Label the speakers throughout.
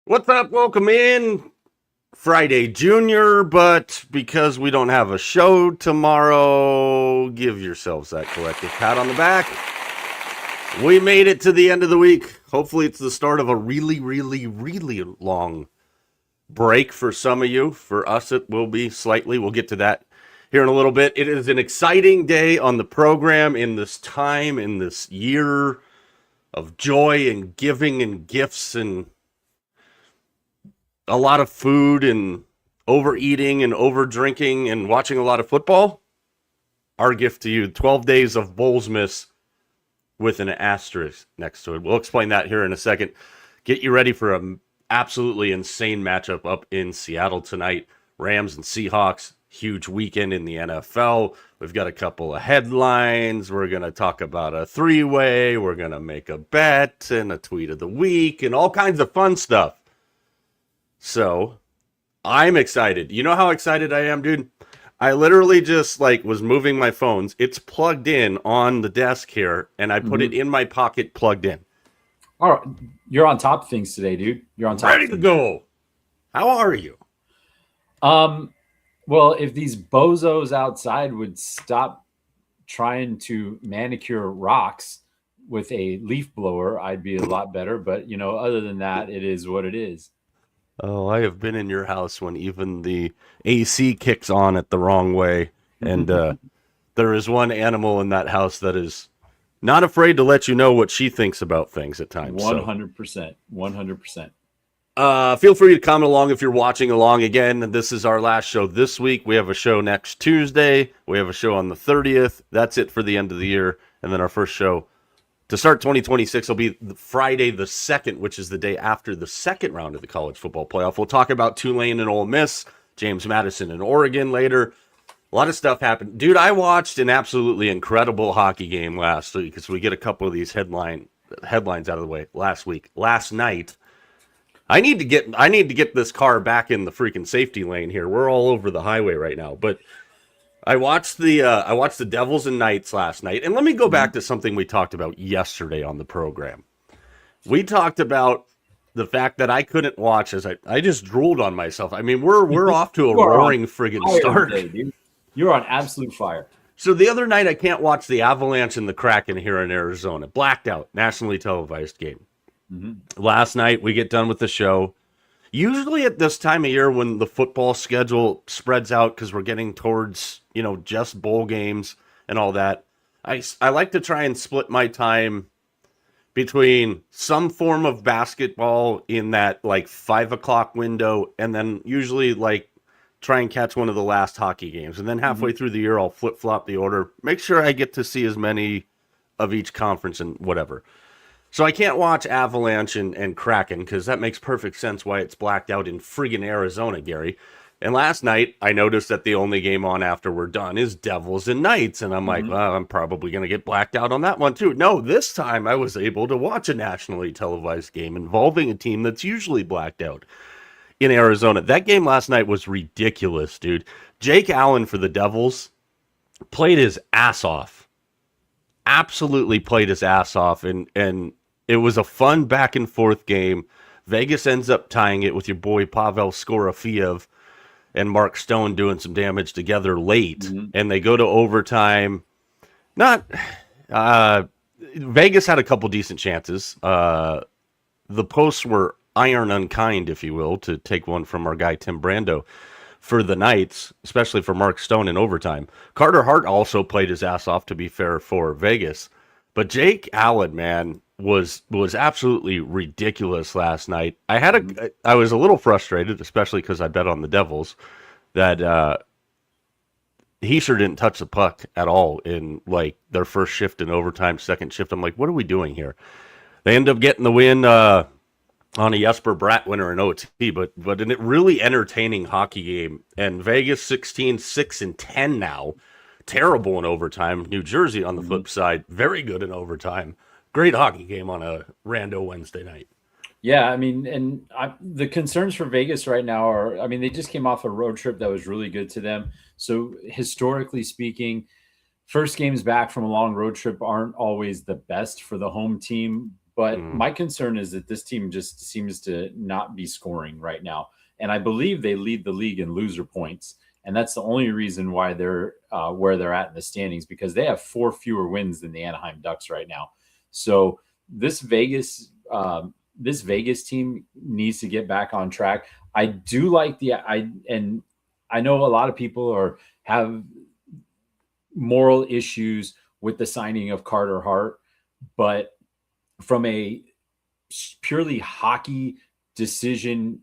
Speaker 1: What's up? Welcome in. Friday Junior, but because we don't have a show tomorrow, give yourselves that collective pat on the back. We made it to the end of the week. Hopefully it's the start of a really long break for some of you. For us, it will be slightly. We'll get to that here in a little bit. It is an exciting day on the program in this time, in this year of joy and giving and gifts and a lot of food and overeating and over drinking and watching a lot of football. Our gift to you, 12 days of Bowlsmas with an asterisk next to it. We'll explain that here in a second. Get you ready for an absolutely insane matchup up in Seattle tonight. Rams and Seahawks, huge weekend in the NFL. We've got a couple of headlines. We're going to talk about a three-way. We're going to make a bet and a tweet of the week and all kinds of fun stuff. So, I'm excited. You know how excited I am, dude? I literally just, was moving my phones. It's plugged in on the desk here, and I put it in my pocket plugged in.
Speaker 2: All right. You're on top of things today, dude. You're on top
Speaker 1: Ready to go. How are you?
Speaker 2: Well, if these bozos outside would stop trying to manicure rocks with a leaf blower, I'd be a lot better. But, other than that, it is what it is.
Speaker 1: Oh, I have been in your house when even the AC kicks on it the wrong way. And there is one animal in that house that is not afraid to let you know what she thinks about things at times.
Speaker 2: 100%. 100%.
Speaker 1: Feel free to comment along if you're watching along. Again, this is our last show this week. We have a show next Tuesday. We have a show on the 30th. That's it for the end of the year. And then our first show to start 2026 will be Friday the 2nd, which is the day after the second round of the college football playoff. We'll talk about Tulane and Ole Miss, James Madison and Oregon later. A lot of stuff happened. Dude, I watched an absolutely incredible hockey game last week because we get a couple of these headlines out of the way last night. I need to get this car back in the freaking safety lane here. We're all over the highway right now, but I watched the Devils and Knights last night, and let me go back to something we talked about yesterday on the program. We talked about the fact that I couldn't watch as I just drooled on myself. I mean, we're off to a roaring friggin' start.
Speaker 2: Today, dude. You're on absolute fire.
Speaker 1: So the other night, I can't watch the Avalanche and the Kraken here in Arizona. Blacked out, nationally televised game. Mm-hmm. Last night, we get done with the show. Usually at this time of year when the football schedule spreads out because we're getting towards, just bowl games and all that, I like to try and split my time between some form of basketball in that 5 o'clock window and then usually try and catch one of the last hockey games. And then halfway through the year, I'll flip-flop the order. Make sure I get to see as many of each conference and whatever. So I can't watch Avalanche and Kraken because that makes perfect sense why it's blacked out in friggin' Arizona, Gary. And last night, I noticed that the only game on after we're done is Devils and Knights. And I'm like, well, I'm probably going to get blacked out on that one too. No, this time I was able to watch a nationally televised game involving a team that's usually blacked out in Arizona. That game last night was ridiculous, dude. Jake Allen for the Devils played his ass off. Absolutely played his ass off. And it was a fun back and forth game. Vegas ends up tying it with your boy Pavel Skorofiev and Mark Stone doing some damage together late. And they go to overtime. Vegas had a couple decent chances. The posts were iron unkind, if you will, to take one from our guy Tim Brando for the Knights, especially for Mark Stone in overtime. Carter Hart also played his ass off, to be fair, for Vegas. But Jake Allen, man, was absolutely ridiculous last night. I was a little frustrated, especially because I bet on the Devils, that he sure didn't touch the puck at all in their first shift in overtime, second shift. I'm like, what are we doing here? They end up getting the win on a Jesper Bratt winner in OT, but in a really entertaining hockey game. And Vegas 16-6-10 now. Terrible in overtime. New Jersey on the flip side, very good in overtime. Great hockey game on a rando Wednesday night.
Speaker 2: Yeah, I mean, and the concerns for Vegas right now are, I mean, they just came off a road trip that was really good to them. So historically speaking, first games back from a long road trip aren't always the best for the home team. But my concern is that this team just seems to not be scoring right now. And I believe they lead the league in loser points. And that's the only reason why they're where they're at in the standings, because they have 4 fewer wins than the Anaheim Ducks right now. So this Vegas team needs to get back on track. I do like and I know a lot of people have moral issues with the signing of Carter Hart, but from a purely hockey decision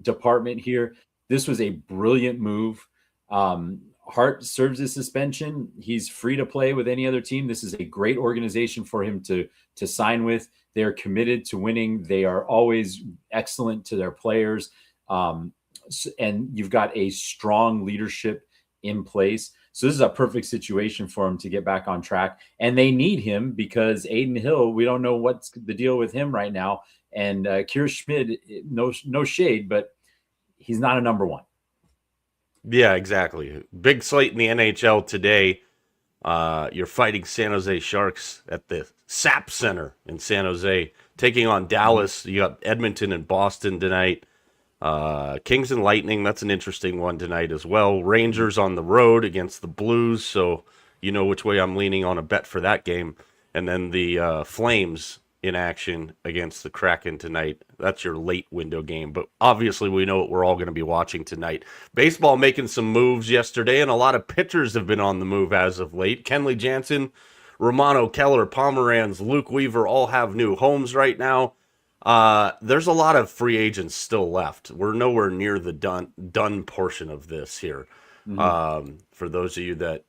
Speaker 2: department here, this was a brilliant move. Hart serves his suspension. He's free to play with any other team. This is a great organization for him to sign with. They are committed to winning. They are always excellent to their players. And you've got a strong leadership in place. So this is a perfect situation for him to get back on track. And they need him because Aiden Hill, we don't know what's the deal with him right now. And Kier Schmid, no shade, but he's not a number one.
Speaker 1: Yeah, exactly. Big slate in the NHL today. You're fighting San Jose Sharks at the SAP Center in San Jose, taking on Dallas. You got Edmonton and Boston tonight. Kings and Lightning, that's an interesting one tonight as well. Rangers on the road against the Blues, so you know which way I'm leaning on a bet for that game. And then the Flames in action against the Kraken tonight. That's your late window game, but obviously we know what we're all going to be watching tonight. Baseball making some moves yesterday, and a lot of pitchers have been on the move as of late. Kenley Jansen, Romano, Keller, Pomeranz, Luke Weaver all have new homes right now. There's a lot of free agents still left. We're nowhere near the done portion of this here. For those of you that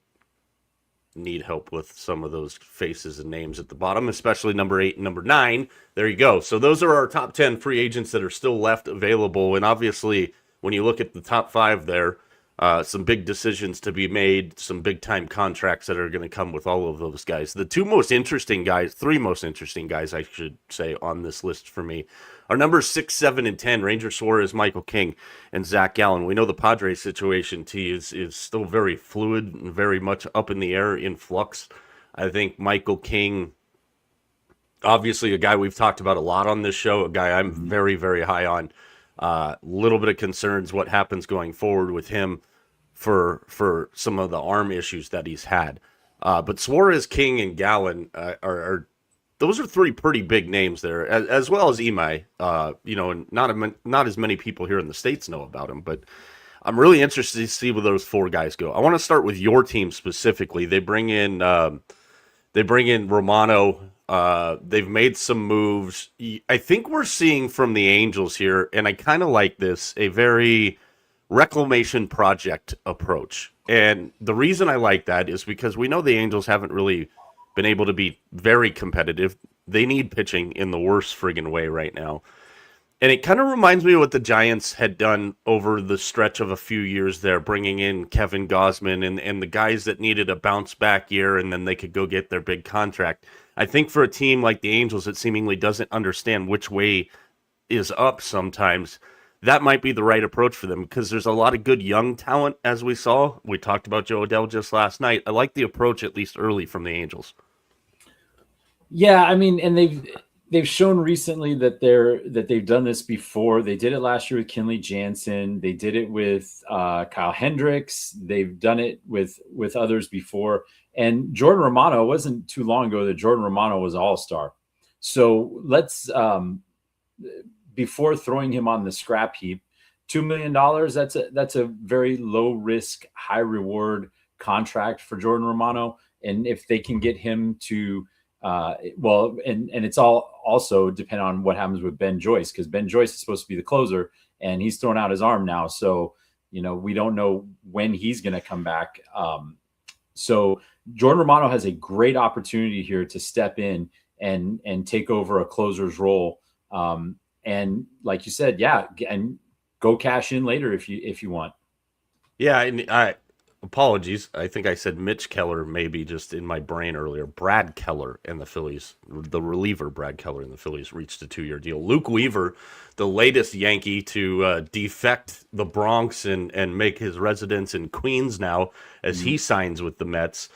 Speaker 1: need help with some of those faces and names at the bottom, especially number 8 and number 9, there you go. So those are our top 10 free agents that are still left available. And obviously, when you look at the top 5 there, some big decisions to be made, some big time contracts that are going to come with all of those guys. The 3 most interesting guys, I should say, on this list for me are numbers 6, 7, and 10, Ranger Suarez, Michael King, and Zach Gallen. We know the Padres situation, is still very fluid and very much up in the air, in flux. I think Michael King, obviously a guy we've talked about a lot on this show, a guy I'm very, very high on. Little bit of concerns what happens going forward with him for some of the arm issues that he's had. But Suarez, King, and Gallen are those are 3 pretty big names there, as well as Imai. And not as many people here in the States know about him, but I'm really interested to see where those 4 guys go. I want to start with your team specifically. They bring in Romano. They've made some moves. I think we're seeing from the Angels here, and I kind of like this, a very reclamation project approach. And the reason I like that is because we know the Angels haven't really been able to be very competitive. They need pitching in the worst friggin' way right now. And it kind of reminds me of what the Giants had done over the stretch of a few years there, bringing in Kevin Gausman and the guys that needed a bounce back year, and then they could go get their big contract. I think for a team like the Angels that seemingly doesn't understand which way is up sometimes, that might be the right approach for them, because there's a lot of good young talent, as we saw. We talked about Joe Adell just last night. I like the approach, at least early, from the Angels.
Speaker 2: Yeah, I mean, and they've shown recently that they've done this before. They did it last year with Kenley Jansen. They did it with Kyle Hendricks. They've done it with others before. And Jordan Romano, it wasn't too long ago that Jordan Romano was all-star. So let's before throwing him on the scrap heap, $2 million, that's a very low risk, high reward contract for Jordan Romano. And if they can get him to and it's all also depend on what happens with Ben Joyce, because Ben Joyce is supposed to be the closer and he's thrown out his arm now. So, we don't know when he's going to come back. So Jordan Romano has a great opportunity here to step in and take over a closer's role. And like you said, yeah, and go cash in later if you want.
Speaker 1: Yeah, and apologies. I think I said Mitch Keller maybe just in my brain earlier. Brad Keller and the Phillies, the reliever Brad Keller and the Phillies reached a 2-year deal. Luke Weaver, the latest Yankee to defect the Bronx and make his residence in Queens now as he signs with the Mets.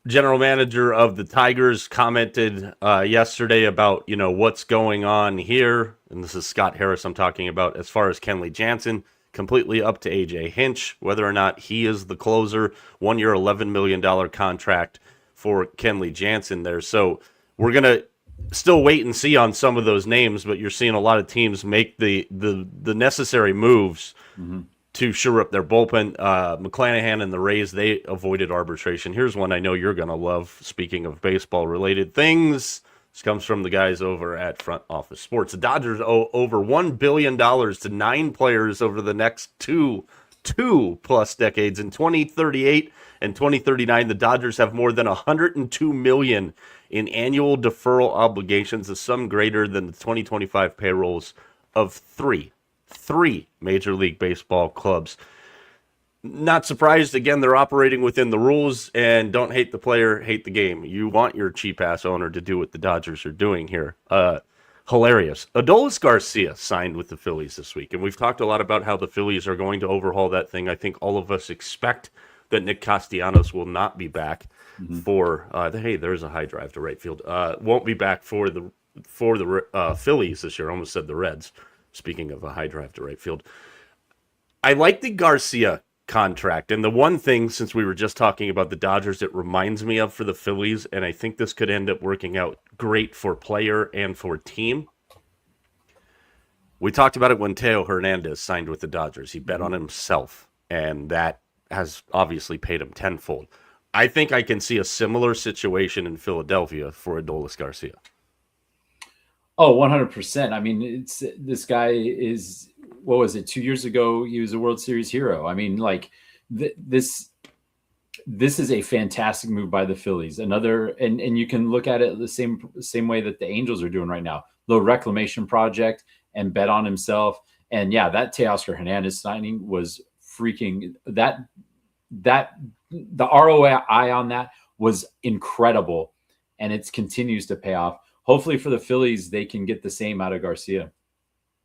Speaker 1: General manager of the Tigers commented yesterday about, what's going on here. And this is Scott Harris I'm talking about as far as Kenley Jansen. Completely up to AJ Hinch, whether or not he is the closer. 1 year, $11 million contract for Kenley Jansen there. So we're going to still wait and see on some of those names, but you're seeing a lot of teams make the necessary moves to shore up their bullpen. McClanahan and the Rays, they avoided arbitration. Here's one I know you're going to love. Speaking of baseball-related things, this comes from the guys over at Front Office Sports. The Dodgers owe over $1 billion to 9 players over the next two plus decades. In 2038 and 2039, the Dodgers have more than $102 million in annual deferral obligations, a sum greater than the 2025 payrolls of three Major League Baseball clubs. Not surprised. Again, they're operating within the rules, and don't hate the player, hate the game. You want your cheap-ass owner to do what the Dodgers are doing here. Hilarious. Adolis Garcia signed with the Phillies this week, and we've talked a lot about how the Phillies are going to overhaul that thing. I think all of us expect that Nick Castellanos will not be back for hey, there's a high drive to right field. Won't be back for the Phillies this year. I almost said the Reds. Speaking of a high drive to right field, I like the Garcia contract. And the one thing, since we were just talking about the Dodgers, it reminds me of for the Phillies, and I think this could end up working out great for player and for team. We talked about it when Teo Hernandez signed with the Dodgers. He bet on himself, and that has obviously paid him tenfold. I think I can see a similar situation in Philadelphia for Adolis Garcia.
Speaker 2: Oh, 100%. I mean, this guy is, what was it, 2 years ago, he was a World Series hero. I mean, like, this is a fantastic move by the Phillies. Another, and you can look at it the same way that the Angels are doing right now. Little reclamation project and bet on himself. And yeah, that Teoscar Hernandez signing was freaking, the ROI on that was incredible, and it continues to pay off. Hopefully for the Phillies, they can get the same out of Garcia.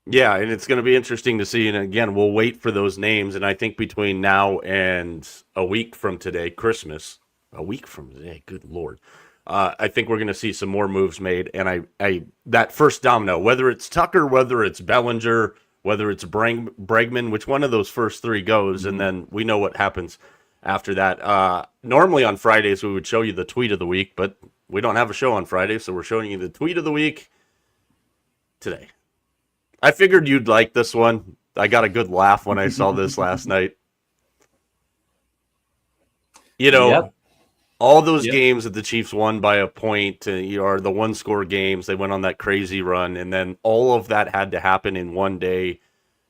Speaker 1: Yeah, and it's going to be interesting to see. And again, we'll wait for those names. And I think between now and a week from today, Christmas, a week from today, good Lord, I think we're going to see some more moves made. And I that first domino, whether it's Tucker, whether it's Bellinger, whether it's Bregman, which one of those first three goes, and then we know what happens after that. Normally on Fridays, we would show you the tweet of the week, but we don't have a show on Friday, so we're showing you the tweet of the week today. I figured you'd like this one. I got a good laugh when I saw this last night. All those games that the Chiefs won by a point, are the one-score games. They went on that crazy run, and then all of that had to happen in one day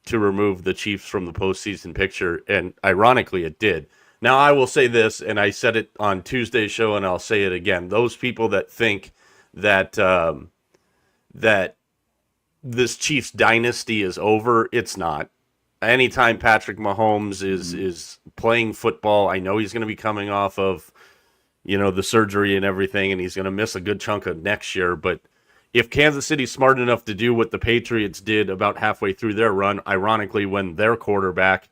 Speaker 1: to remove the Chiefs from the postseason picture, and ironically, it did. Now, I will say this, and I said it on Tuesday's show, and I'll say it again. Those people that think that that this Chiefs dynasty is over, it's not. Anytime Patrick Mahomes is playing football, I know he's going to be coming off of, the surgery and everything, and he's going to miss a good chunk of next year. But if Kansas City's smart enough to do what the Patriots did about halfway through their run, ironically, when their quarterback,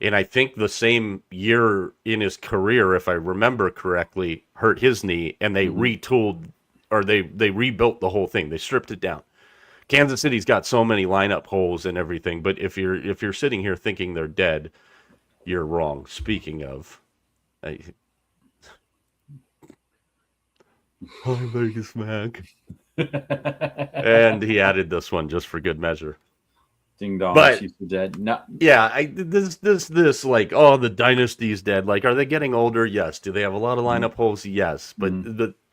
Speaker 1: and I think the same year in his career, if I remember correctly, hurt his knee, and they retooled, or they rebuilt the whole thing. They stripped it down. Kansas City's got so many lineup holes and everything, but if you're sitting here thinking they're dead, you're wrong. Speaking of, hi Vegas Mac, and he added this one just for good measure.
Speaker 2: Ding dong,
Speaker 1: but,
Speaker 2: Chiefs are dead. No.
Speaker 1: Yeah, this like, oh, the dynasty's dead. Like, are they getting older? Yes. Do they have a lot of lineup holes? Yes. But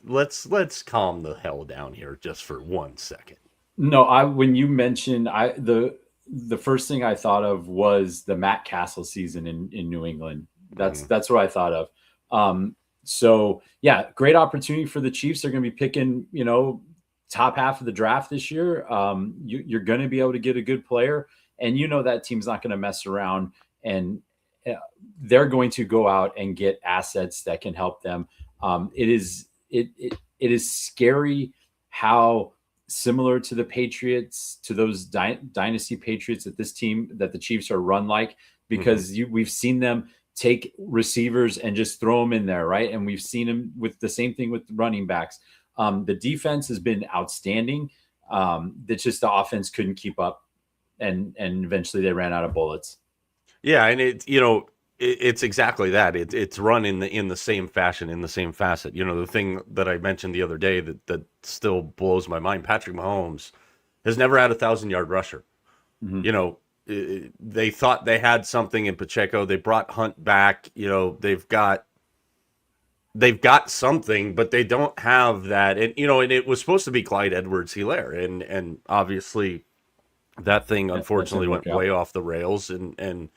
Speaker 1: let's calm the hell down here just for 1 second.
Speaker 2: No, when you mentioned the first thing I thought of was the Matt Castle season in New England. That's what I thought of. So yeah, great opportunity for the Chiefs. They're going to be picking, top half of the draft this year, you're going to be able to get a good player, and that team's not going to mess around, and they're going to go out and get assets that can help them. It is scary how similar to the Patriots, to those dynasty Patriots that the Chiefs are run like, because we've seen them take receivers and just throw them in there, right? And we've seen them with the same thing with running backs. The defense has been outstanding. It's just the offense couldn't keep up, and eventually they ran out of bullets.
Speaker 1: Yeah, and it's exactly that. It's run in the same fashion, in the same facet. The thing that I mentioned the other day that still blows my mind: Patrick Mahomes has never had a 1,000-yard rusher. They thought they had something in Pacheco. They brought Hunt back. They've got something, but they don't have that. And and it was supposed to be Clyde Edwards-Helaire, and obviously that thing unfortunately went way off the rails. And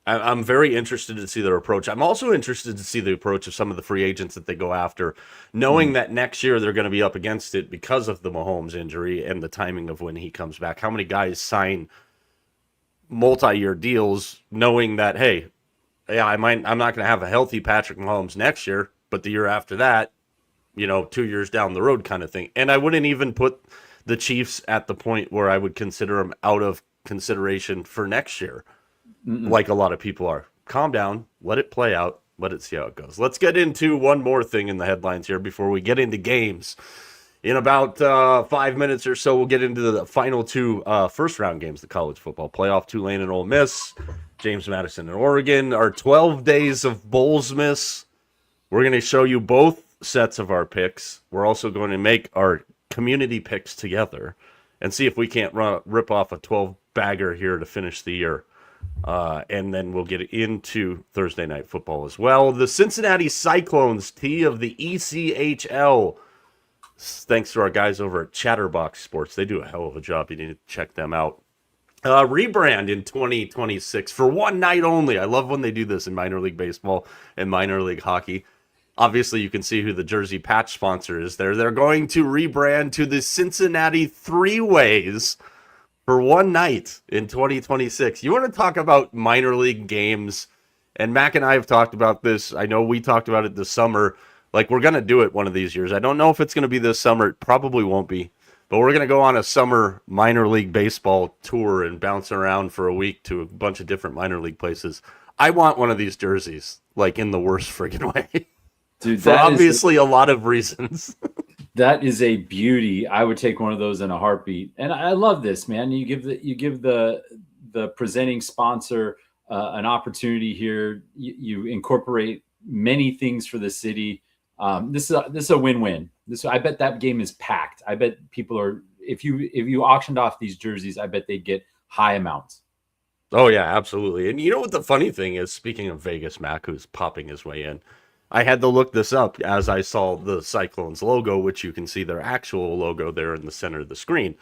Speaker 1: I'm very interested to see their approach. I'm also interested to see the approach of some of the free agents that they go after, knowing that next year they're going to be up against it because of the Mahomes injury and the timing of when he comes back. How many guys sign multi-year deals knowing that, hey, yeah, I'm not going to have a healthy Patrick Mahomes next year, but the year after that, 2 years down the road kind of thing. And I wouldn't even put the Chiefs at the point where I would consider them out of consideration for next year. Like a lot of people are. Calm down, let it play out, let it see how it goes. Let's get into one more thing in the headlines here before we get into games. In about 5 minutes or so, we'll get into the final two first-round games, the college football playoff, Tulane and Ole Miss, James Madison and Oregon. Our 12 days of Bowlsmas. We're going to show you both sets of our picks. We're also going to make our community picks together and see if we can't rip off a 12-bagger here to finish the year. And then we'll get into Thursday night football as well. The Cincinnati Cyclones tee of the ECHL. Thanks to our guys over at Chatterbox Sports. They do a hell of a job. You need to check them out. Rebrand in 2026 for one night only. I love when they do this in minor league baseball and minor league hockey. Obviously, you can see who the jersey patch sponsor is there. They're going to rebrand to the Cincinnati Three Ways for one night in 2026. You want to talk about minor league games? And Mac and I have talked about this. I know we talked about it this summer. Like, we're going to do it one of these years. I don't know if it's going to be this summer. It probably won't be. But we're going to go on a summer minor league baseball tour and bounce around for a week to a bunch of different minor league places. I want one of these jerseys, like, in the worst friggin' way.
Speaker 2: Dude,
Speaker 1: for obviously a lot of reasons.
Speaker 2: That is a beauty. I would take one of those in a heartbeat. And I love this, man. You give the presenting sponsor an opportunity here. You incorporate many things for the city. This is a win-win. I bet that game is packed. I bet people are, if you auctioned off these jerseys, I bet they'd get high amounts.
Speaker 1: Oh yeah, absolutely. And you know what the funny thing is, speaking of Vegas Mac, who's popping his way in, I had to look this up as I saw the Cyclones logo, which you can see their actual logo there in the center of the screen.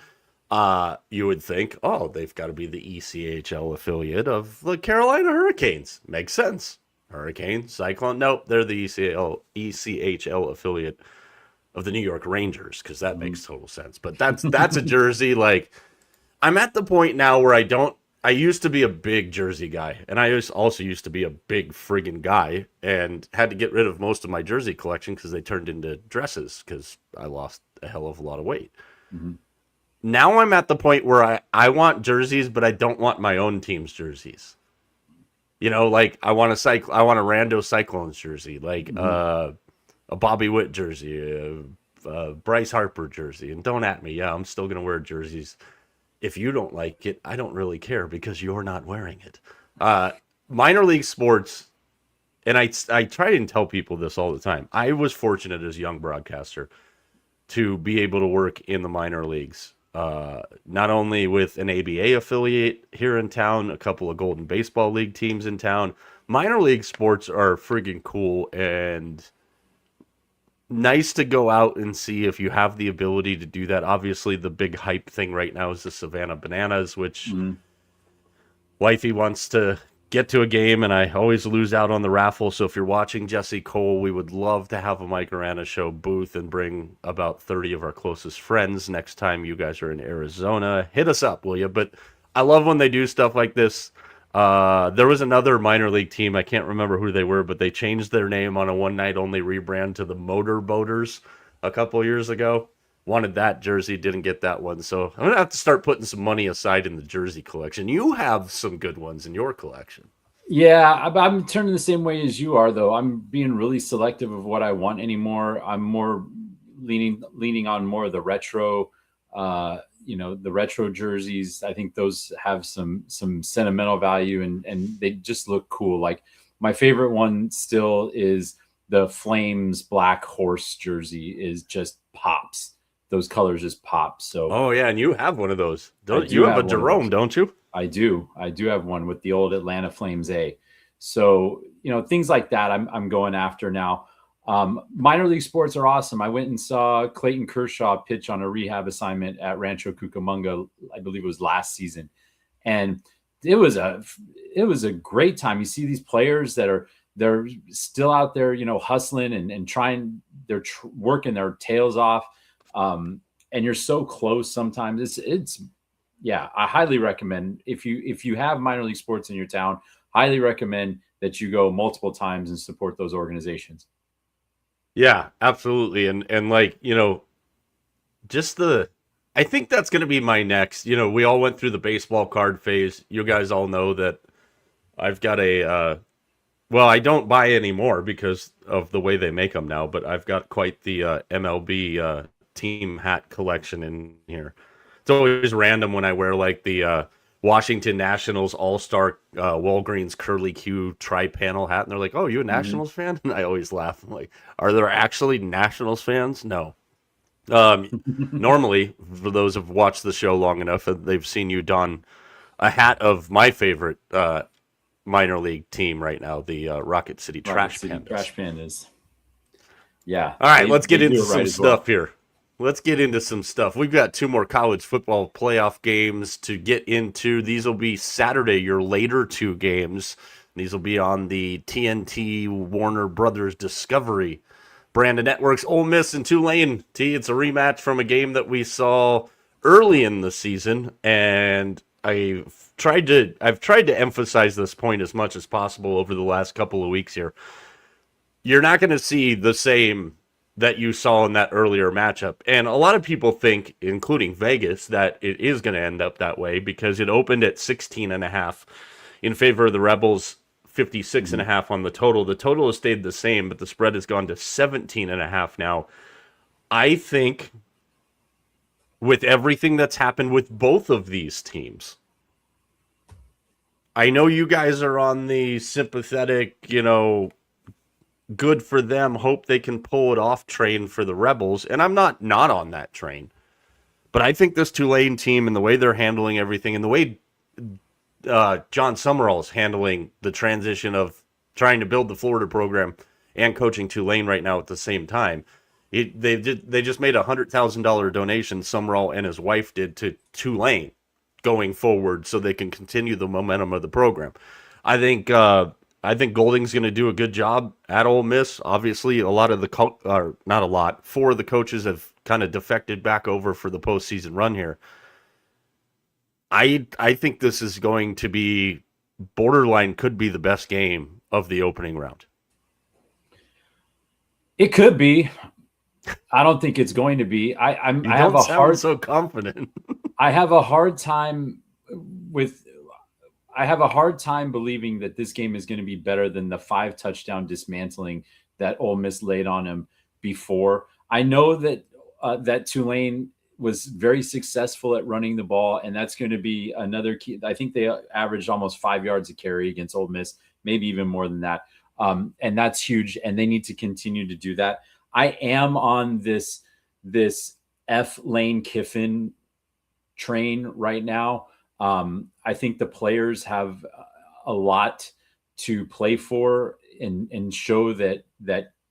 Speaker 1: You would think, oh, they've got to be the ECHL affiliate of the Carolina Hurricanes. Makes sense. Hurricane, Cyclone. Nope, they're the ECHL affiliate of the New York Rangers, because that makes total sense. But that's a jersey. Like, I'm at the point now where I used to be a big jersey guy, and I also used to be a big friggin' guy, and had to get rid of most of my jersey collection because they turned into dresses because I lost a hell of a lot of weight. Mm-hmm. Now I'm at the point where I want jerseys, but I don't want my own team's jerseys. Like I want a Rando Cyclones jersey, like a Bobby Witt jersey, a Bryce Harper jersey, and don't at me. Yeah, I'm still gonna wear jerseys. If you don't like it, I don't really care because you're not wearing it. Minor league sports, and I try and tell people this all the time. I was fortunate as a young broadcaster to be able to work in the minor leagues, not only with an ABA affiliate here in town, a couple of Golden Baseball League teams in town. Minor league sports are friggin' cool and nice to go out and see if you have the ability to do that. Obviously, the big hype thing right now is the Savannah Bananas, which wifey wants to get to a game, and I always lose out on the raffle. So if you're watching Jesse Cole, we would love to have a Mike Arana show booth and bring about 30 of our closest friends next time you guys are in Arizona. Hit us up, will you? But I love when they do stuff like this. There was another minor league team. I can't remember who they were, but they changed their name on a one-night only rebrand to the Motor Boaters a couple years ago. Wanted that jersey, didn't get that one. So I'm going to have to start putting some money aside in the jersey collection. You have some good ones in your collection.
Speaker 2: Yeah, I'm turning the same way as you are, though. I'm being really selective of what I want anymore. I'm more leaning on more of the retro, the retro jerseys. I think those have some sentimental value, and they just look cool. Like my favorite one still is the Flames Black Horse jersey. Is just pops. Those colors just pop. So
Speaker 1: oh yeah, and you have one of those. You have a Jerome, don't you?
Speaker 2: I do have one with the old Atlanta Flames A. So things like that I'm going after now. Minor league sports are awesome. I went and saw Clayton Kershaw pitch on a rehab assignment at Rancho Cucamonga. I believe it was last season, and it was a great time. You see these players that they're still out there, hustling and trying. They're working their tails off. And you're so close sometimes. Yeah, I highly recommend if you have minor league sports in your town, highly recommend that you go multiple times and support those organizations.
Speaker 1: Yeah, absolutely. And like, I think that's going to be my next, we all went through the baseball card phase. You guys all know that I've got I don't buy anymore because of the way they make them now, but I've got quite the MLB team hat collection in here. It's always random when I wear like the Washington Nationals All-Star Walgreens Curly Q tri-panel hat, and they're like, "Oh, you a Nationals fan?" And I always laugh. I'm like, "Are there actually Nationals fans?" No. Normally, for those who've watched the show long enough, they've seen you don a hat of my favorite minor league team right now, the Rocket City Trash
Speaker 2: Pandas. Yeah.
Speaker 1: All right, let's get into some stuff here. Let's get into some stuff. We've got 2 more college football playoff games to get into. These will be Saturday, your later 2 games. These will be on the TNT Warner Brothers Discovery brand of networks. Ole Miss and Tulane. It's a rematch from a game that we saw early in the season, and I've tried to emphasize this point as much as possible over the last couple of weeks here. You're not going to see the same that you saw in that earlier matchup. And a lot of people think, including Vegas, that it is going to end up that way because it opened at 16.5 in favor of the Rebels, 56.5 on the total. The total has stayed the same, but the spread has gone to 17.5 now. I think with everything that's happened with both of these teams, I know you guys are on the sympathetic, good for them, hope they can pull it off train for the Rebels, and I'm not on that train. But I think this Tulane team and the way they're handling everything and the way John Summerall is handling the transition of trying to build the Florida program and coaching Tulane right now at the same time, they just made a $100,000 donation, Summerall and his wife did, to Tulane going forward so they can continue the momentum of the program. I think Golding's going to do a good job at Ole Miss. Obviously, a lot of not a lot, 4 of the coaches have kind of defected back over for the postseason run here. I think this is going to be borderline, could be the best game of the opening round.
Speaker 2: It could be. I don't think it's going to be. I have a hard
Speaker 1: so confident.
Speaker 2: I have a hard time believing that this game is going to be better than the 5 touchdown dismantling that Ole Miss laid on him before. I know that that Tulane was very successful at running the ball, and that's going to be another key. I think they averaged almost 5 yards a carry against Ole Miss, maybe even more than that. And that's huge, and they need to continue to do that. I am on this F. Lane Kiffin train right now. I think the players have a lot to play for and show that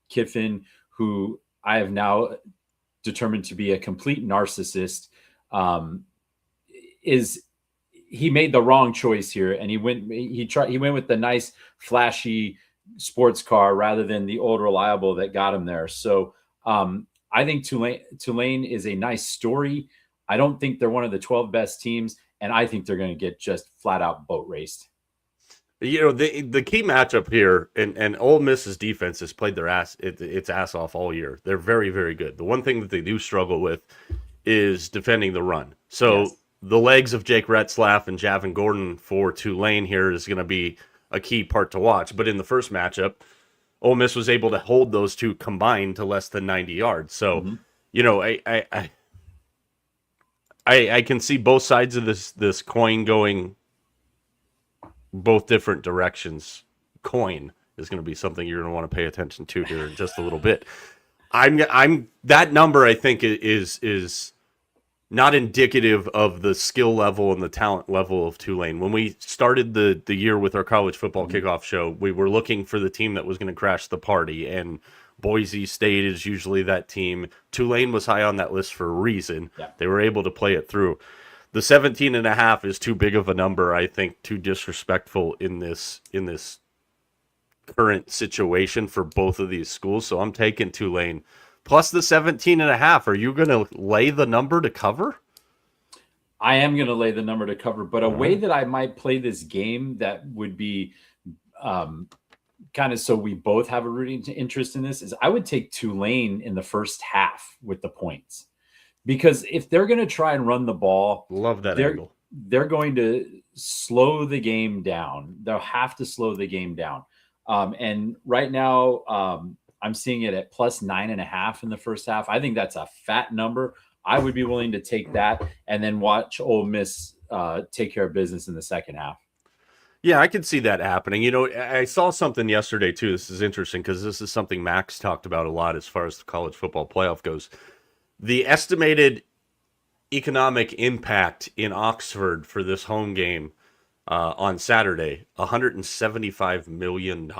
Speaker 2: Kiffin, who I have now determined to be a complete narcissist, he made the wrong choice here, and he went with the nice flashy sports car rather than the old reliable that got him there. So I think Tulane is a nice story. I don't think they're one of the 12 best teams, and I think they're going to get just flat out boat raced.
Speaker 1: You know, the key matchup here, and Ole Miss's defense has played their its ass off all year. They're very, very good. The one thing that they do struggle with is defending the run. So yes, the legs of Jake Retzlaff and Javon Gordon for Tulane here is going to be a key part to watch. But in the first matchup, Ole Miss was able to hold those two combined to less than 90 yards. So, you know, I can see both sides of this coin going both different directions. Coin is going to be something you're going to want to pay attention to here in just a little bit. I'm that number I think is not indicative of the skill level and the talent level of Tulane. When we started the year with our college football kickoff show, we were looking for the team that was going to crash the party, and Boise State is usually that team. Tulane was high on that list for a reason. Yeah. They were able to play it through. The 17.5 is too big of a number, I think, too disrespectful in this current situation for both of these schools. So I'm taking Tulane plus the 17.5. Are you going to lay the number to cover?
Speaker 2: I am going to lay the number to cover, but a way that I might play this game that would be kind of so we both have a rooting interest in this is I would take Tulane in the first half with the points. Because if they're going to try and run the ball,
Speaker 1: love that angle.
Speaker 2: They're going to slow the game down. They'll have to slow the game down. And right now, I'm seeing it at plus 9.5 in the first half. I think that's a fat number. I would be willing to take that and then watch Ole Miss take care of business in the second half.
Speaker 1: Yeah, I could see that happening. You know, I saw something yesterday too. This is interesting because this is something Max talked about a lot as far as the college football playoff goes. The estimated economic impact in Oxford for this home game on Saturday, $175 million.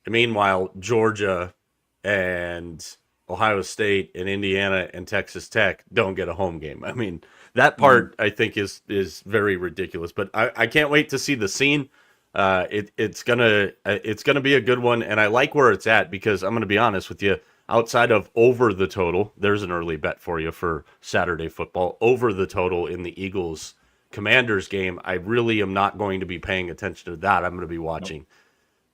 Speaker 1: Meanwhile, Georgia and Ohio State and Indiana and Texas Tech don't get a home game. I mean, that part I think is very ridiculous. But I can't wait to see the scene. It's gonna be a good one, and I like where it's at because I'm gonna be honest with you. Outside of over the total, there's an early bet for you for Saturday football. Over the total in the Eagles-Commanders game, I really am not going to be paying attention to that. I'm going to be watching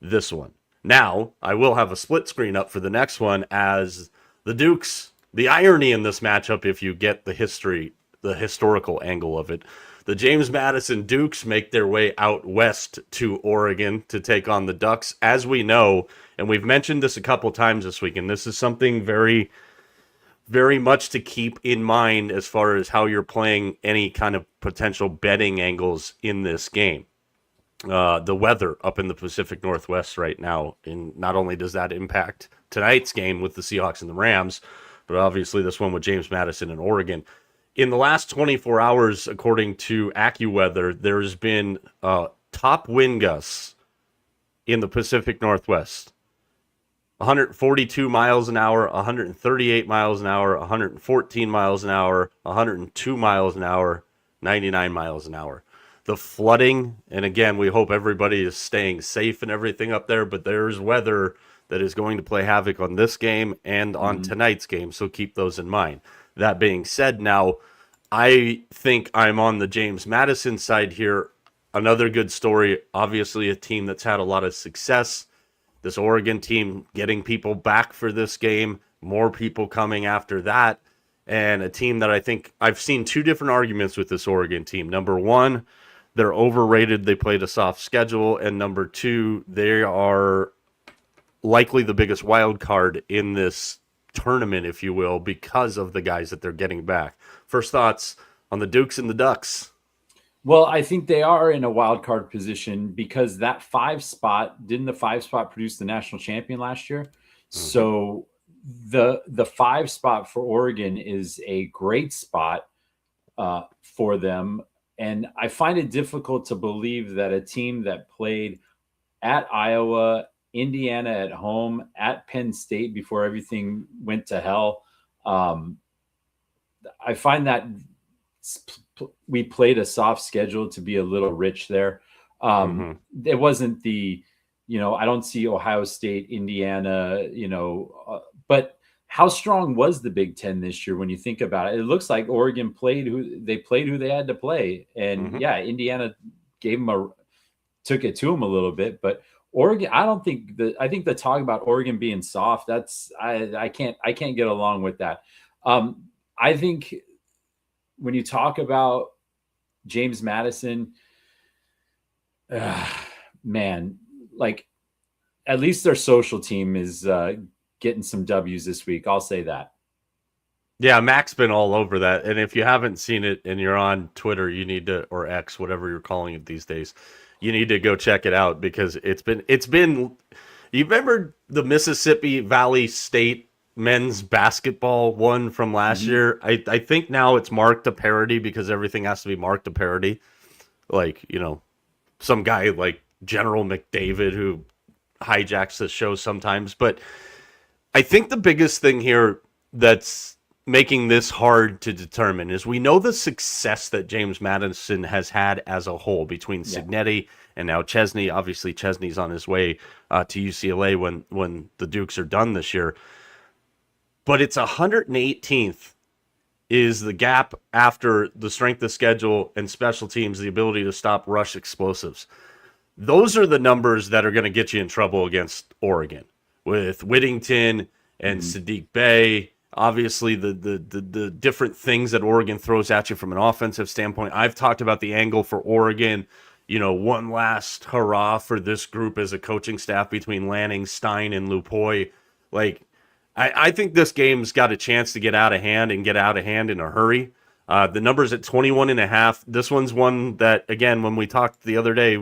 Speaker 1: this one. Now, I will have a split screen up for the next one as the Dukes, the irony in this matchup, if you get the historical angle of it, the James Madison Dukes make their way out west to Oregon to take on the Ducks. As we know, and we've mentioned this a couple times this week, and this is something very, very much to keep in mind as far as how you're playing any kind of potential betting angles in this game. The weather up in the Pacific Northwest right now, and not only does that impact tonight's game with the Seahawks and the Rams, but obviously this one with James Madison and Oregon. In the last 24 hours, according to AccuWeather, there's been top wind gusts in the Pacific Northwest. 142 miles an hour, 138 miles an hour, 114 miles an hour, 102 miles an hour, 99 miles an hour. The flooding, and again, we hope everybody is staying safe and everything up there, but there's weather that is going to play havoc on this game and on tonight's game, so keep those in mind. That being said, now, I think I'm on the James Madison side here. Another good story, obviously a team that's had a lot of success. This Oregon team getting people back for this game, more people coming after that, and a team that I think I've seen two different arguments with this Oregon team. Number one, they're overrated. They played a soft schedule. And number two, they are likely the biggest wild card in this tournament, if you will, because of the guys that they're getting back. First thoughts on the Dukes and the Ducks.
Speaker 2: Well, I think they are in a wild card position because that 5 spot, didn't the 5 spot produce the national champion last year? So the 5 spot for Oregon is a great spot for them. And I find it difficult to believe that a team that played at Iowa, Indiana at home, at Penn State before everything went to hell, I find that we played a soft schedule to be a little rich there.
Speaker 1: Mm-hmm.
Speaker 2: It wasn't the, I don't see Ohio State, Indiana, but how strong was the Big Ten this year when you think about it? It looks like Oregon played who they had to play, and
Speaker 1: Mm-hmm.
Speaker 2: yeah, Indiana took it to them a little bit, but Oregon, I think the talk about Oregon being soft, I can't get along with that. I think when you talk about James Madison, man, like at least their social team is getting some W's this week. I'll say that.
Speaker 1: Yeah, Mac's been all over that. And if you haven't seen it and you're on Twitter, you need to, or X, whatever you're calling it these days, you need to go check it out because it's been, you remember the Mississippi Valley State men's basketball one from last year? I think now it's marked a parody because everything has to be marked a parody. Like, some guy like General McDavid who hijacks the show sometimes. But I think the biggest thing here that's making this hard to determine is we know the success that James Madison has had as a whole between Cignetti and now Chesney. Obviously, Chesney's on his way to UCLA when the Dukes are done this year. But it's 118th is the gap after the strength of schedule and special teams, the ability to stop rush explosives. Those are the numbers that are going to get you in trouble against Oregon with Whittington and Sadiq Bey. Obviously, the different things that Oregon throws at you from an offensive standpoint. I've talked about the angle for Oregon, one last hurrah for this group as a coaching staff between Lanning, Stein, and Lupoy. Like, I think this game's got a chance to get out of hand and get out of hand in a hurry. The number's at 21.5. This one's one that, again, when we talked the other day,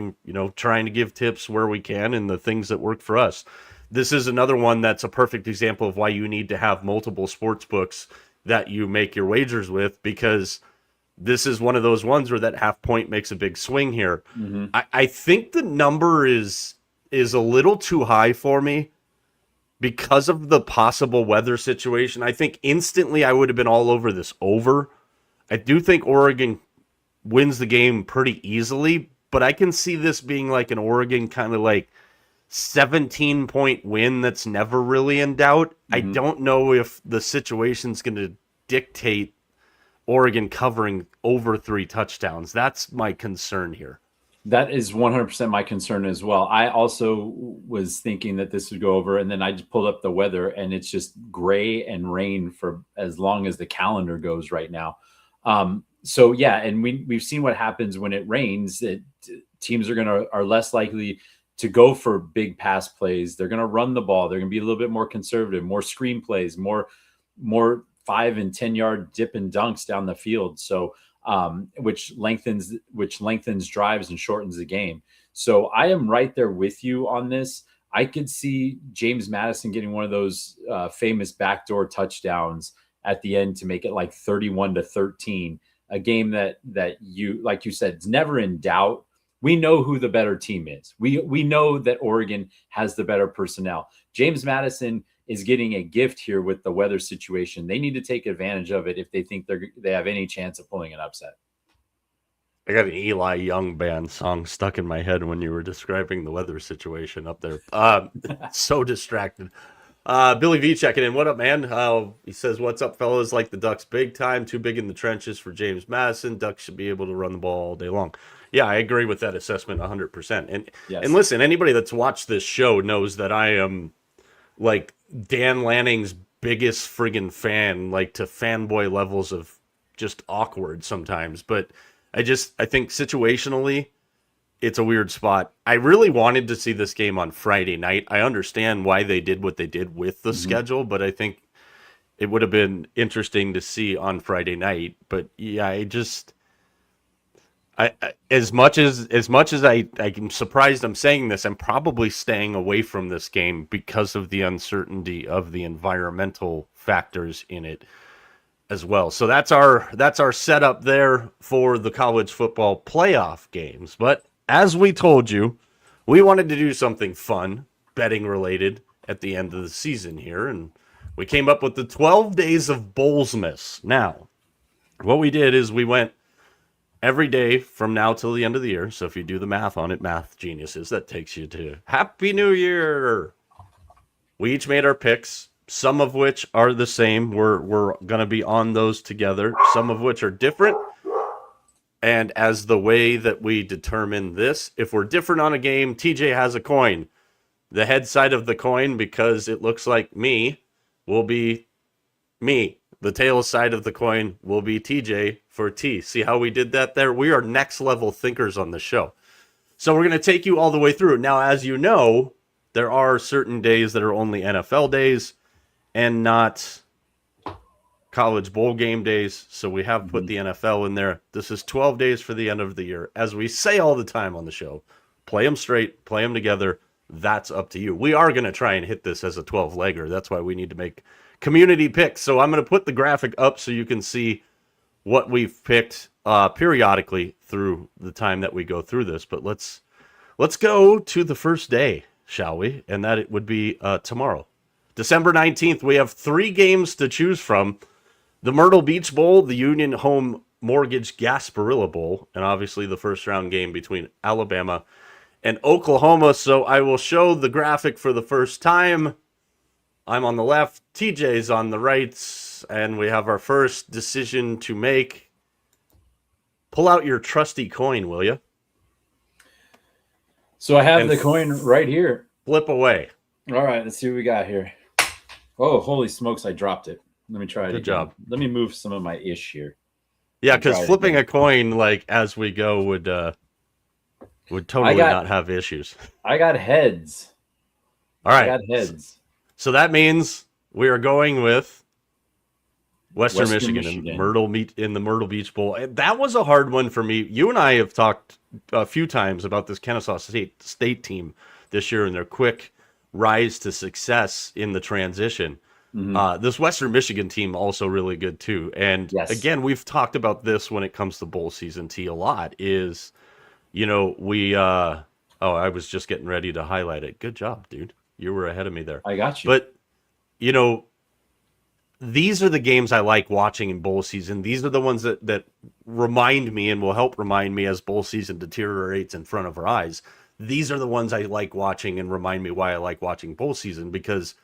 Speaker 1: trying to give tips where we can and the things that work for us. This is another one that's a perfect example of why you need to have multiple sports books that you make your wagers with, because this is one of those ones where that half point makes a big swing here. I think the number is a little too high for me because of the possible weather situation. I think instantly I would have been all over this over. I do think Oregon wins the game pretty easily, but I can see this being like an Oregon kind of like 17-point win that's never really in doubt. I don't know if the situation's going to dictate Oregon covering over 3 touchdowns. That's my concern here.
Speaker 2: That is 100% my concern as well. I also was thinking that this would go over, and then I just pulled up the weather, and it's just gray and rain for as long as the calendar goes right now. So yeah, and we've seen what happens when it rains. Teams are less likely to go for big pass plays. They're going to run the ball. They're going to be a little bit more conservative, more screen plays, more 5 and 10 yard dip and dunks down the field. So, which lengthens drives and shortens the game. So I am right there with you on this. I could see James Madison getting one of those famous backdoor touchdowns at the end to make it like 31-13, a game that you, like you said, it's never in doubt. We know who the better team is. We know that Oregon has the better personnel. James Madison is getting a gift here with the weather situation. They need to take advantage of it if they think they have any chance of pulling an upset.
Speaker 1: I got an Eli Young band song stuck in my head when you were describing the weather situation up there. So distracted. Billy V checking in. What up, man? He says, what's up, fellas? Like the Ducks big time. Too big in the trenches for James Madison. Ducks should be able to run the ball all day long. Yeah, I agree with that assessment 100%. And
Speaker 2: yes.
Speaker 1: And listen, anybody that's watched this show knows that I am like Dan Lanning's biggest friggin' fan, like to fanboy levels of just awkward sometimes. But I think situationally, it's a weird spot. I really wanted to see this game on Friday night. I understand why they did what they did with the schedule, but I think it would have been interesting to see on Friday night. But yeah, as much as I'm surprised I'm saying this, I'm probably staying away from this game because of the uncertainty of the environmental factors in it as well. So that's our setup there for the college football playoff games. But as we told you, we wanted to do something fun, betting related, at the end of the season here, and we came up with the 12 days of Bowlsmas. Now, what we did is we went every day from now till the end of the year. So if you do the math on it, math geniuses, that takes you to Happy New Year. We each made our picks, some of which are the same. We're going to be on those together, some of which are different. And as the way that we determine this, if we're different on a game, TJ has a coin. The head side of the coin, because it looks like me, will be me. The tail side of the coin will be TJ for T. See how we did that there? We are next level thinkers on the show. So we're going to take you all the way through. Now, as you know, there are certain days that are only NFL days and not college bowl game days. So we have put the NFL in there. This is 12 days for the end of the year. As we say all the time on the show, play them straight, play them together. That's up to you. We are going to try and hit this as a 12-legger. That's why we need to make community picks. So I'm going to put the graphic up so you can see what we've picked periodically through the time that we go through this. But let's go to the first day, shall we? And that it would be tomorrow. December 19th, we have 3 games to choose from. The Myrtle Beach Bowl, the Union Home Mortgage Gasparilla Bowl, and obviously the first round game between Alabama and Oklahoma. So I will show the graphic for the first time. I'm on the left, TJ's on the right, and we have our first decision to make. Pull out your trusty coin, will you?
Speaker 2: So I have the coin right here.
Speaker 1: Flip away.
Speaker 2: All right, let's see what we got here. Oh, holy smokes, I dropped it. Let me try it again.
Speaker 1: Good job.
Speaker 2: Let me move some of my ish here.
Speaker 1: Yeah, because flipping a coin like as we go would totally not have issues.
Speaker 2: I got heads.
Speaker 1: All right.
Speaker 2: I got heads.
Speaker 1: So that means we are going with Western Michigan. In the Myrtle Beach Bowl. And that was a hard one for me. You and I have talked a few times about this Kennesaw State team this year and their quick rise to success in the transition. This Western Michigan team also really good too. And again, we've talked about this when it comes to bowl season T a lot is, we, I was just getting ready to highlight it. Good job, dude. You were ahead of me there.
Speaker 2: I got you.
Speaker 1: But, these are the games I like watching in bowl season. These are the ones that remind me and will help remind me as bowl season deteriorates in front of our eyes. These are the ones I like watching and remind me why I like watching bowl season, because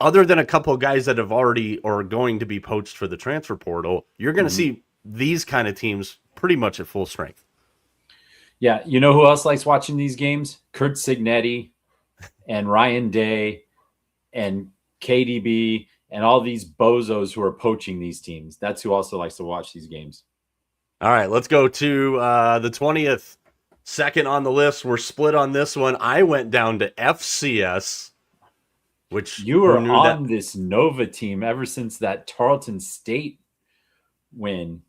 Speaker 1: other than a couple of guys that have already or are going to be poached for the transfer portal, you're going to see these kind of teams pretty much at full strength.
Speaker 2: Yeah. You know who else likes watching these games? Kurt Signetti and Ryan Day and KDB and all these bozos who are poaching these teams. That's who also likes to watch these games.
Speaker 1: All right, let's go to the 20th. Second on the list. We're split on this one. I went down to FCS, which
Speaker 2: you were on this Nova team ever since that Tarleton State win.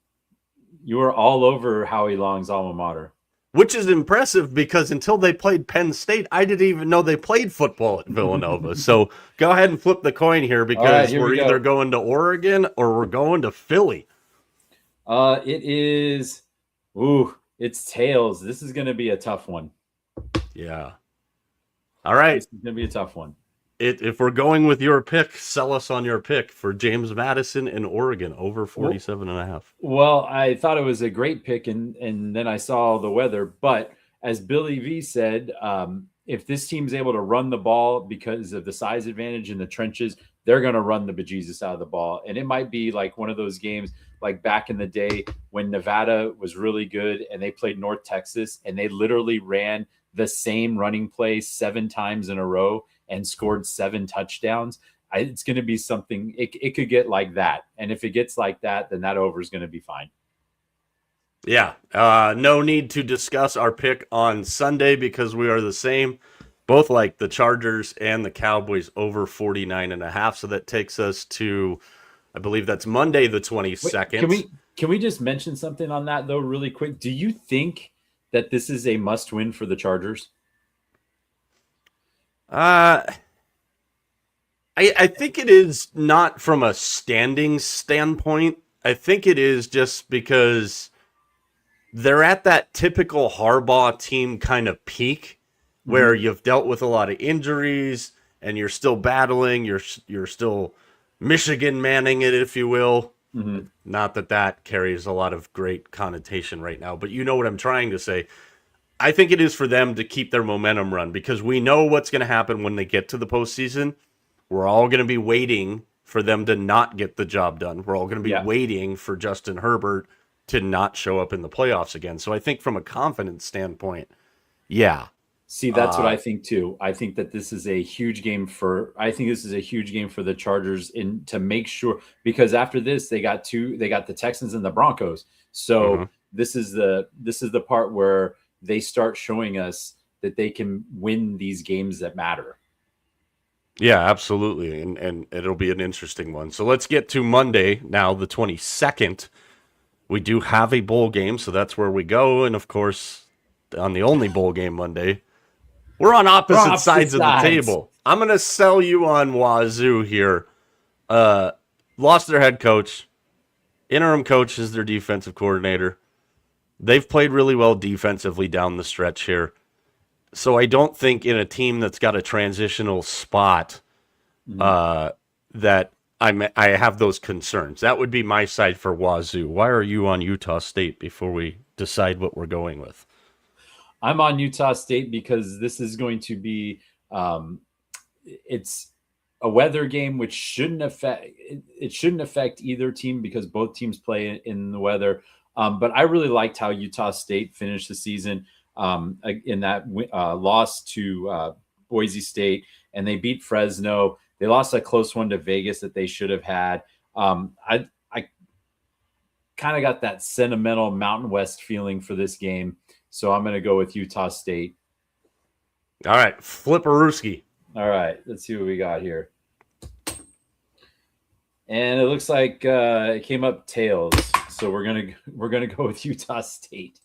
Speaker 2: You were all over Howie Long's alma mater.
Speaker 1: Which is impressive because until they played Penn State, I didn't even know they played football at Villanova. So go ahead and flip the coin here because we're either going to Oregon or we're going to Philly.
Speaker 2: It is, it's tails. This is going to be a tough one.
Speaker 1: Yeah. All right.
Speaker 2: This is going to be a tough one.
Speaker 1: If we're going with your pick, sell us on your pick for James Madison in Oregon over 47.5.
Speaker 2: Well, I thought it was a great pick, and then I saw the weather. But as Billy V said, if this team's able to run the ball because of the size advantage in the trenches, they're going to run the bejesus out of the ball. And it might be like one of those games like back in the day when Nevada was really good and they played North Texas and they literally ran the same running play 7 times in a row and scored 7 touchdowns. It's going to be something, it could get like that. And if it gets like that, then that over is going to be fine.
Speaker 1: Yeah. No need to discuss our pick on Sunday because we are the same. Both like the Chargers and the Cowboys over 49.5. So that takes us to, I believe that's Monday the 22nd.
Speaker 2: Wait, can we just mention something on that though really quick? Do you think that this is a must win for the Chargers?
Speaker 1: I think it is not from a standing standpoint. I think it is just because they're at that typical Harbaugh team kind of peak where you've dealt with a lot of injuries and you're still battling. You're still Michigan Manning it, if you will.
Speaker 2: Mm-hmm.
Speaker 1: Not that that carries a lot of great connotation right now, but you know what I'm trying to say. I think it is for them to keep their momentum run because we know what's going to happen when they get to the postseason. We're all going to be waiting for them to not get the job done. We're all going to be
Speaker 2: Yeah.
Speaker 1: waiting for Justin Herbert to not show up in the playoffs again. So I think from a confidence standpoint, yeah.
Speaker 2: See, that's what I think too. I think that this is a huge game for. I think this is a huge game for the Chargers in to make sure because after this they got the Texans and the Broncos. So this is the part where they start showing us that they can win these games that matter.
Speaker 1: Yeah, absolutely. And it'll be an interesting one. So let's get to Monday now, the 22nd. We do have a bowl game, so that's where we go. And of course, on the only bowl game Monday, we're on opposite sides of the table. I'm going to sell you on Wazoo here. Lost their head coach. Interim coach is their defensive coordinator. They've played really well defensively down the stretch here. So I don't think in a team that's got a transitional spot that I have those concerns. That would be my side for Wazoo. Why are you on Utah State before we decide what we're going with?
Speaker 2: I'm on Utah State because this is going to be it's a weather game which shouldn't affect either team because both teams play in the weather. But I really liked how Utah State finished the season in that loss to Boise State, and they beat Fresno. They lost a close one to Vegas that they should have had. I kind of got that sentimental Mountain West feeling for this game, so I'm going to go with Utah State.
Speaker 1: All right, Flipperooski.
Speaker 2: All right, let's see what we got here. And it looks like it came up tails, so we're gonna go with Utah State.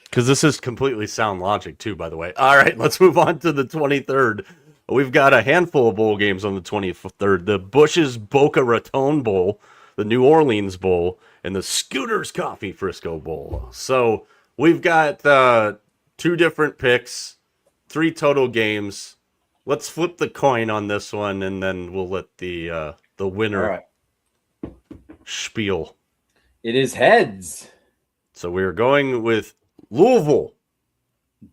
Speaker 1: Because this is completely sound logic too, by the way. All right, let's move on to the 23rd. We've got a handful of bowl games on the 23rd. The Bush's Boca Raton Bowl, the New Orleans Bowl, and the Scooters Coffee Frisco Bowl. So we've got 2 different picks, 3 total games. Let's flip the coin on this one, and then we'll let the winner spiel.
Speaker 2: It is heads.
Speaker 1: So we're going with Louisville.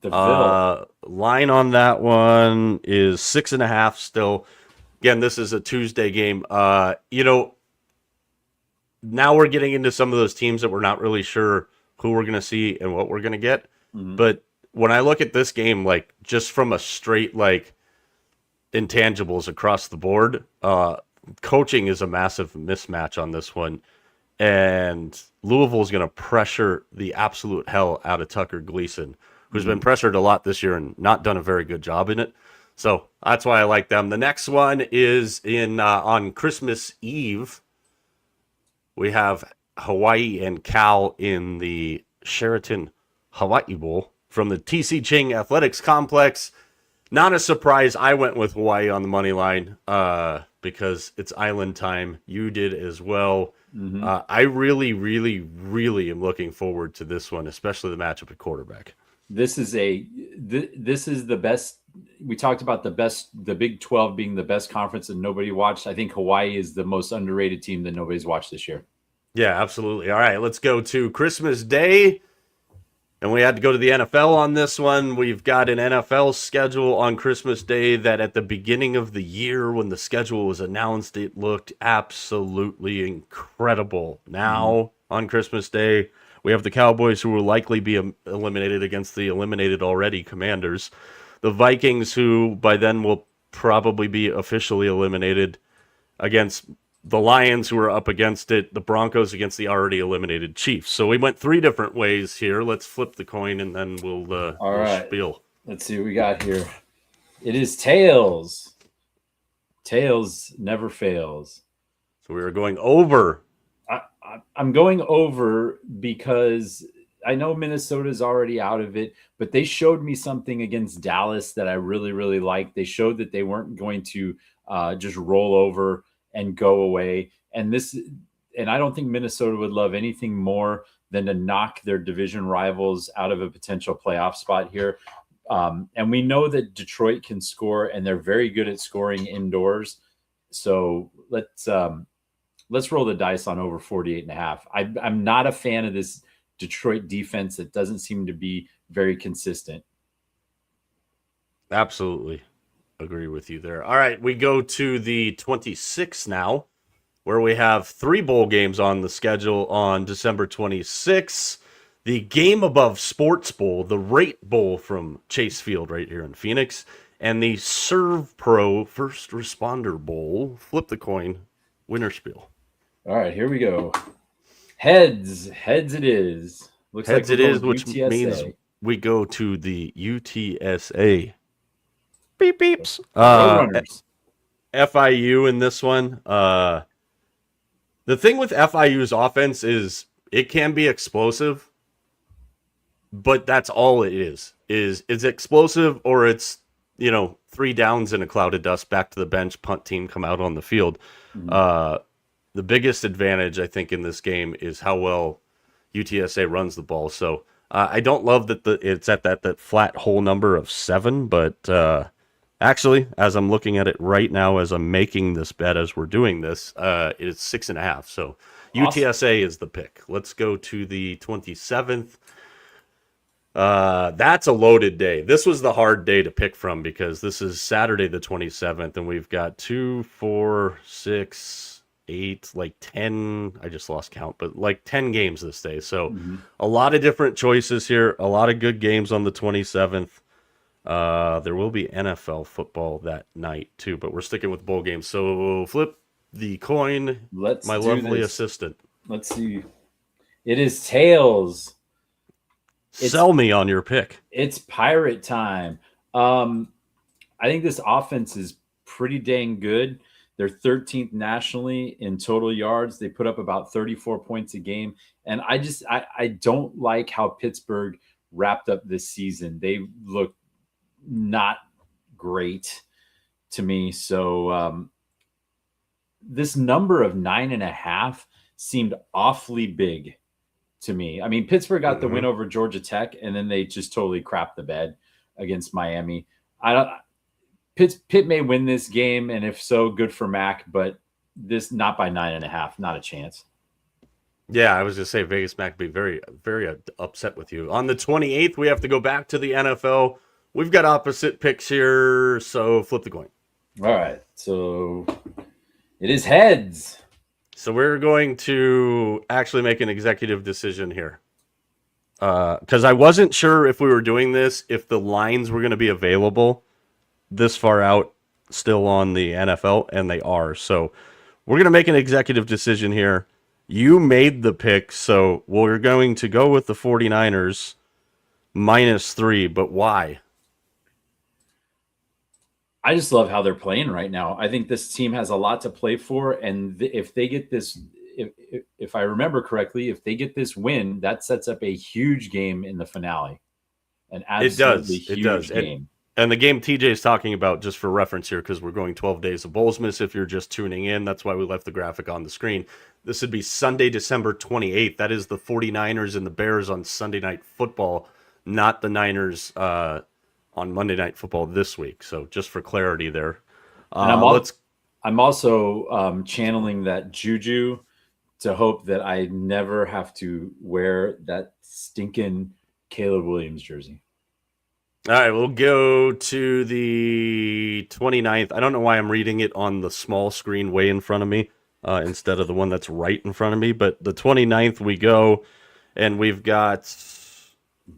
Speaker 1: Line on that one is 6.5 still. Again, this is a Tuesday game. Now we're getting into some of those teams that we're not really sure who we're going to see and what we're going to get. Mm-hmm. But when I look at this game, like just from a straight like intangibles across the board, coaching is a massive mismatch on this one. And Louisville is going to pressure the absolute hell out of Tucker Gleason, who's been pressured a lot this year and not done a very good job in it. So that's why I like them. The next one is on Christmas Eve. We have Hawaii and Cal in the Sheraton Hawaii Bowl from the TC Ching Athletics Complex. Not a surprise. I went with Hawaii on the money line because it's island time. You did as well. Mm-hmm. I really, really, really am looking forward to this one, especially the matchup at quarterback.
Speaker 2: This is the best. We talked about the Big 12 being the best conference that nobody watched. I think Hawaii is the most underrated team that nobody's watched this year.
Speaker 1: Yeah, absolutely. All right, let's go to Christmas Day. And we had to go to the NFL on this one. We've got an NFL schedule on Christmas Day that at the beginning of the year when the schedule was announced, it looked absolutely incredible. Now, on Christmas Day, we have the Cowboys who will likely be eliminated against the eliminated already Commanders. The Vikings who by then will probably be officially eliminated against the Lions who are up against it, the Broncos against the already eliminated Chiefs. So we went 3 different ways here. Let's flip the coin and then we'll spiel.
Speaker 2: Let's see what we got here. It is tails. Tails never fails.
Speaker 1: So we are going over.
Speaker 2: I'm going over because I know Minnesota's already out of it, but they showed me something against Dallas that I really, really liked. They showed that they weren't going to just roll over and go away. And I don't think Minnesota would love anything more than to knock their division rivals out of a potential playoff spot here. And we know that Detroit can score, and they're very good at scoring indoors. So let's let's roll the dice on over 48.5. I'm not a fan of this Detroit defense that doesn't seem to be very consistent.
Speaker 1: Absolutely agree with you there. All right, we go to the 26th now, where we have 3 bowl games on the schedule on December 26th. The Game Above Sports Bowl, the Rate Bowl from Chase Field right here in Phoenix, and the Serve Pro First Responder Bowl, flip the coin, winner spiel.
Speaker 2: All right, here we go. Heads it is.
Speaker 1: Looks heads like it is, which UTSA. Means we go to the UTSA. Beep beeps. FIU in this one. The thing with FIU's offense is it can be explosive, but that's all it is. It's explosive, or it's 3 downs in a cloud of dust, back to the bench, punt team, come out on the field. Mm-hmm. The biggest advantage, I think, in this game is how well UTSA runs the ball. So I don't love that it's at that flat whole number of 7, but actually, as I'm looking at it right now, as I'm making this bet, as we're doing this, it's 6.5. So awesome. UTSA is the pick. Let's go to the 27th. That's a loaded day. This was the hard day to pick from because this is Saturday the 27th, and we've got 2, 4, 6, 8, like 10. I just lost count, but like 10 games this day. So a lot of different choices here. A lot of good games on the 27th. There will be NFL football that night too, but we're sticking with bowl games. So flip the coin.
Speaker 2: Let's
Speaker 1: my lovely assistant.
Speaker 2: Let's see. It is tails.
Speaker 1: Sell me on your pick.
Speaker 2: It's pirate time. I think this offense is pretty dang good. They're 13th nationally in total yards. They put up about 34 points a game. And I don't like how Pittsburgh wrapped up this season. They look not great to me. So this number of 9.5 seemed awfully big to me. I mean, Pittsburgh got the win over Georgia Tech, and then they just totally crapped the bed against Miami. Pitt may win this game, and if so, good for Mac, but this not by 9.5, not a chance.
Speaker 1: Yeah, I was just saying Vegas Mac would be very, very upset with you. On the 28th, we have to go back to the NFL. We've got opposite picks here, so flip the coin.
Speaker 2: All right, so it is heads.
Speaker 1: So we're going to actually make an executive decision here. Because I wasn't sure if we were doing this, if the lines were going to be available this far out still on the NFL, and they are. So we're going to make an executive decision here. You made the pick, so we're going to go with the 49ers -3, but why?
Speaker 2: I just love how they're playing right now. I think this team has a lot to play for, and if they get this, if I remember correctly, if they get this win, that sets up a huge game in the finale. An absolutely huge game.
Speaker 1: And the game TJ is talking about, just for reference here, because we're going 12 days of Bowlsmas, if you're just tuning in, that's why we left the graphic on the screen. This would be Sunday, December 28th. That is the 49ers and the Bears on Sunday Night Football, not the Niners on Monday Night Football this week. So just for clarity there.
Speaker 2: I'm also channeling that juju to hope that I never have to wear that stinking Caleb Williams jersey.
Speaker 1: All right, we'll go to the 29th. I don't know why I'm reading it on the small screen way in front of me instead of the one that's right in front of me. But the 29th we go, and we've got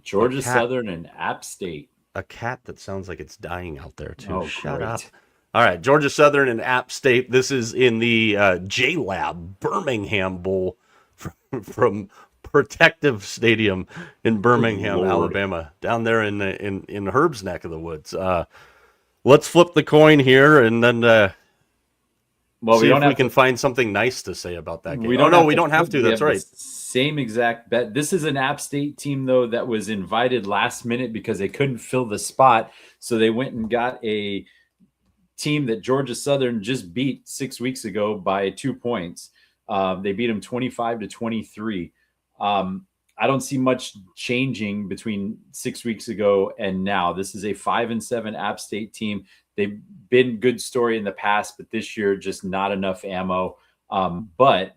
Speaker 2: Georgia Southern and App State.
Speaker 1: A cat that sounds like it's dying out there, too.
Speaker 2: Oh,
Speaker 1: Shut
Speaker 2: great.
Speaker 1: up. All right, Georgia Southern and App State. This is in the J-Lab Birmingham Bowl from Protective Stadium in Birmingham, Alabama, down there in Herb's neck of the woods. Let's flip the coin here and then see if we can find something nice to say about that game. We don't have to. That's right.
Speaker 2: Same exact bet. This is an App State team, though, that was invited last minute because they couldn't fill the spot. So they went and got a team that Georgia Southern just beat 6 weeks ago by 2 points. They beat them 25-23. I don't see much changing between 6 weeks ago and now. This is a 5-7 App State team. They've been good story in the past, but this year just not enough ammo. But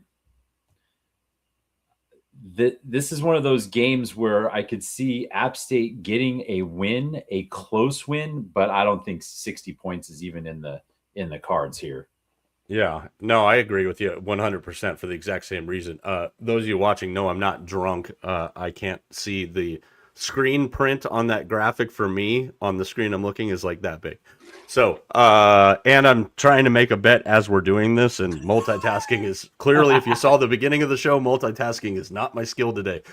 Speaker 2: this is one of those games where I could see App State getting a win, a close win, but I don't think 60 points is even in the cards here.
Speaker 1: Yeah, no, I agree with you 100% for the exact same reason. Those of you watching know I'm not drunk. I can't see the screen print on that graphic. For me, on the screen I'm looking is like that big. So, and I'm trying to make a bet as we're doing this, and multitasking is clearly, if you saw the beginning of the show, multitasking is not my skill today.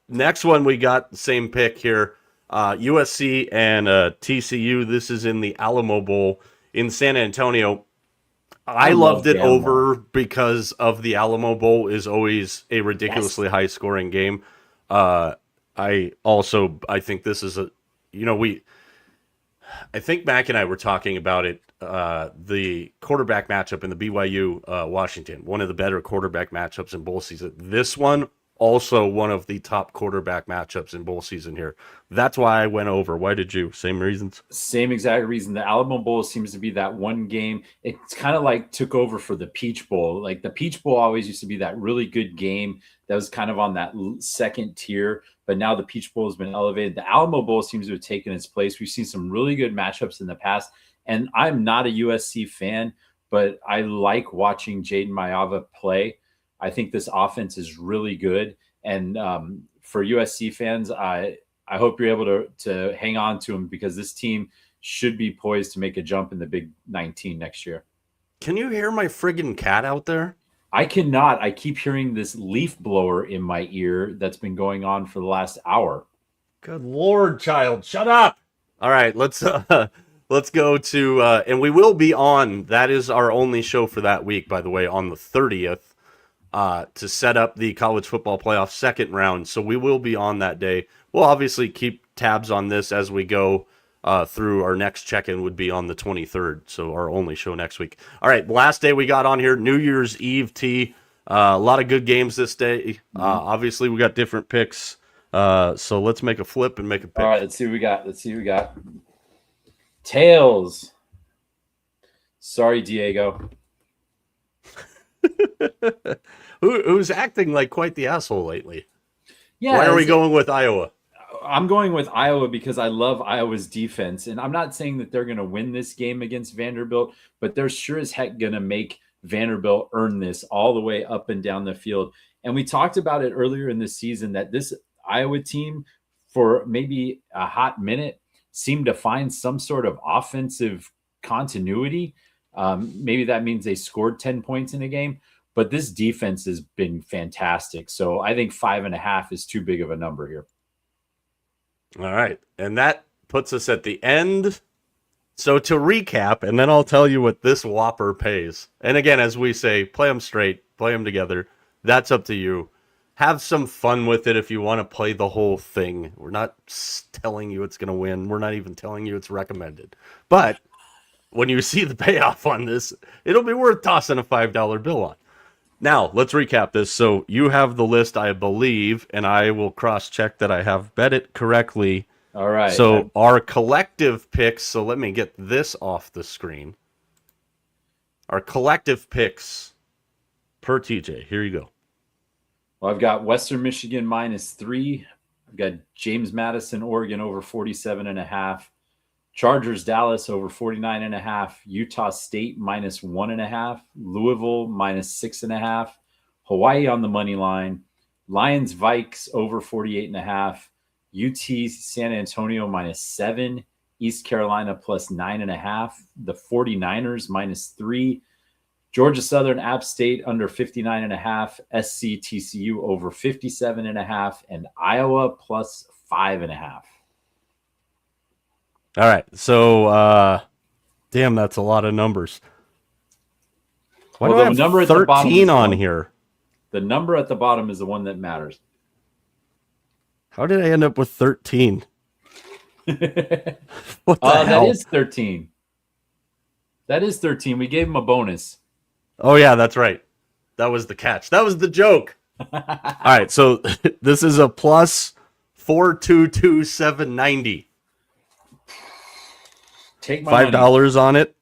Speaker 1: Next one, we got the same pick here, USC and TCU. This is in the Alamo Bowl in San Antonio. I loved it over because of the Alamo Bowl is always a ridiculously high scoring game. I think this is I think Mac and I were talking about it, the quarterback matchup in the BYU Washington, one of the better quarterback matchups in bowl season. This one, also one of the top quarterback matchups in bowl season here. That's why I went over. Why did you? Same reasons?
Speaker 2: Same exact reason. The Alamo Bowl seems to be that one game. It's kind of like took over for the Peach Bowl. Like the Peach Bowl always used to be that really good game that was kind of on that second tier, but now the Peach Bowl has been elevated. The Alamo Bowl seems to have taken its place. We've seen some really good matchups in the past, and I'm not a USC fan, but I like watching Jaden Mayava play. I think this offense is really good. And for USC fans, I hope you're able to hang on to them because this team should be poised to make a jump in the Big 19 next year.
Speaker 1: Can you hear my friggin' cat out there?
Speaker 2: I cannot. I keep hearing this leaf blower in my ear that's been going on for the last hour.
Speaker 1: Good Lord, child. Shut up. All right, let's go to, and we will be on, that is our only show for that week, by the way, on the 30th. To set up the college football playoff second round. So we will be on that day. We'll obviously keep tabs on this as we go through. Our next check-in would be on the 23rd, so our only show next week. All right, last day we got on here, New Year's Eve tea. A lot of good games this day. Obviously, we got different picks. So let's make a flip and make a pick.
Speaker 2: All right, let's see what we got. Tails. Sorry, Diego.
Speaker 1: Who's acting like quite the asshole lately?
Speaker 2: Yeah.
Speaker 1: Why are we going with Iowa?
Speaker 2: I'm going with Iowa because I love Iowa's defense. And I'm not saying that they're going to win this game against Vanderbilt, but they're sure as heck going to make Vanderbilt earn this all the way up and down the field. And we talked about it earlier in the season that this Iowa team, for maybe a hot minute, seemed to find some sort of offensive continuity. Maybe that means they scored 10 points in a game. But this defense has been fantastic. So I think 5.5 is too big of a number here.
Speaker 1: All right. And that puts us at the end. So to recap, and then I'll tell you what this Whopper pays. And again, as we say, play them straight, play them together. That's up to you. Have some fun with it if you want to play the whole thing. We're not telling you it's going to win. We're not even telling you it's recommended. But when you see the payoff on this, it'll be worth tossing a $5 bill on. Now, let's recap this. So you have the list, I believe, and I will cross-check that I have bet it correctly.
Speaker 2: All right.
Speaker 1: So our collective picks, so let me get this off the screen. Our collective picks per TJ. Here you go.
Speaker 2: Well, I've got Western Michigan -3. I've got James Madison, Oregon over 47.5. Chargers, Dallas over 49.5. Utah State -1.5. Louisville -6.5. Hawaii on the money line. Lions, Vikes over 48.5. UT San Antonio -7. East Carolina +9.5. The 49ers -3. Georgia Southern, App State under 59.5. SC TCU over 57.5. And Iowa +5.5.
Speaker 1: All right, so damn, that's a lot of numbers. Why do I have number 13 on here?
Speaker 2: The number at the bottom is the one that matters.
Speaker 1: How did I end up with 13? What the hell?
Speaker 2: That is 13. That is 13. We gave him a bonus.
Speaker 1: Oh, yeah, that's right. That was the catch. That was the joke. All right, so this is a plus 422,790.
Speaker 2: Take my
Speaker 1: $5 on it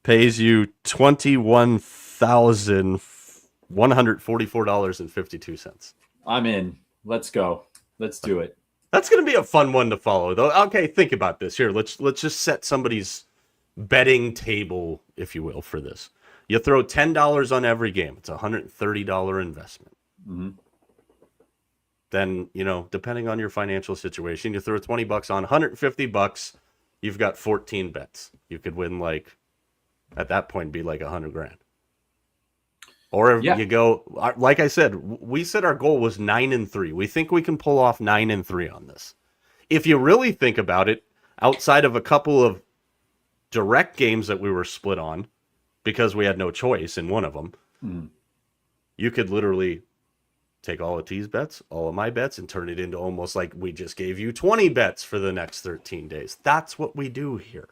Speaker 1: pays you 21 $1,144.52.
Speaker 2: I'm in. Let's go. Let's do it.
Speaker 1: That's going to be a fun one to follow, though. Okay, think about this. Here, let's just set somebody's betting table, if you will, for this. You throw $10 on every game. It's a $130 investment.
Speaker 2: Mm-hmm.
Speaker 1: Then, depending on your financial situation, you throw $20 on, $150. You've got 14 bets. You could win at that point, be like $100,000. Or if you go, like I said, we said our goal was 9-3. We think we can pull off 9-3 on this. If you really think about it, outside of a couple of direct games that we were split on because we had no choice in one of them, you could literally take all of T's bets, all of my bets, and turn it into almost like we just gave you 20 bets for the next 13 days. That's what we do here.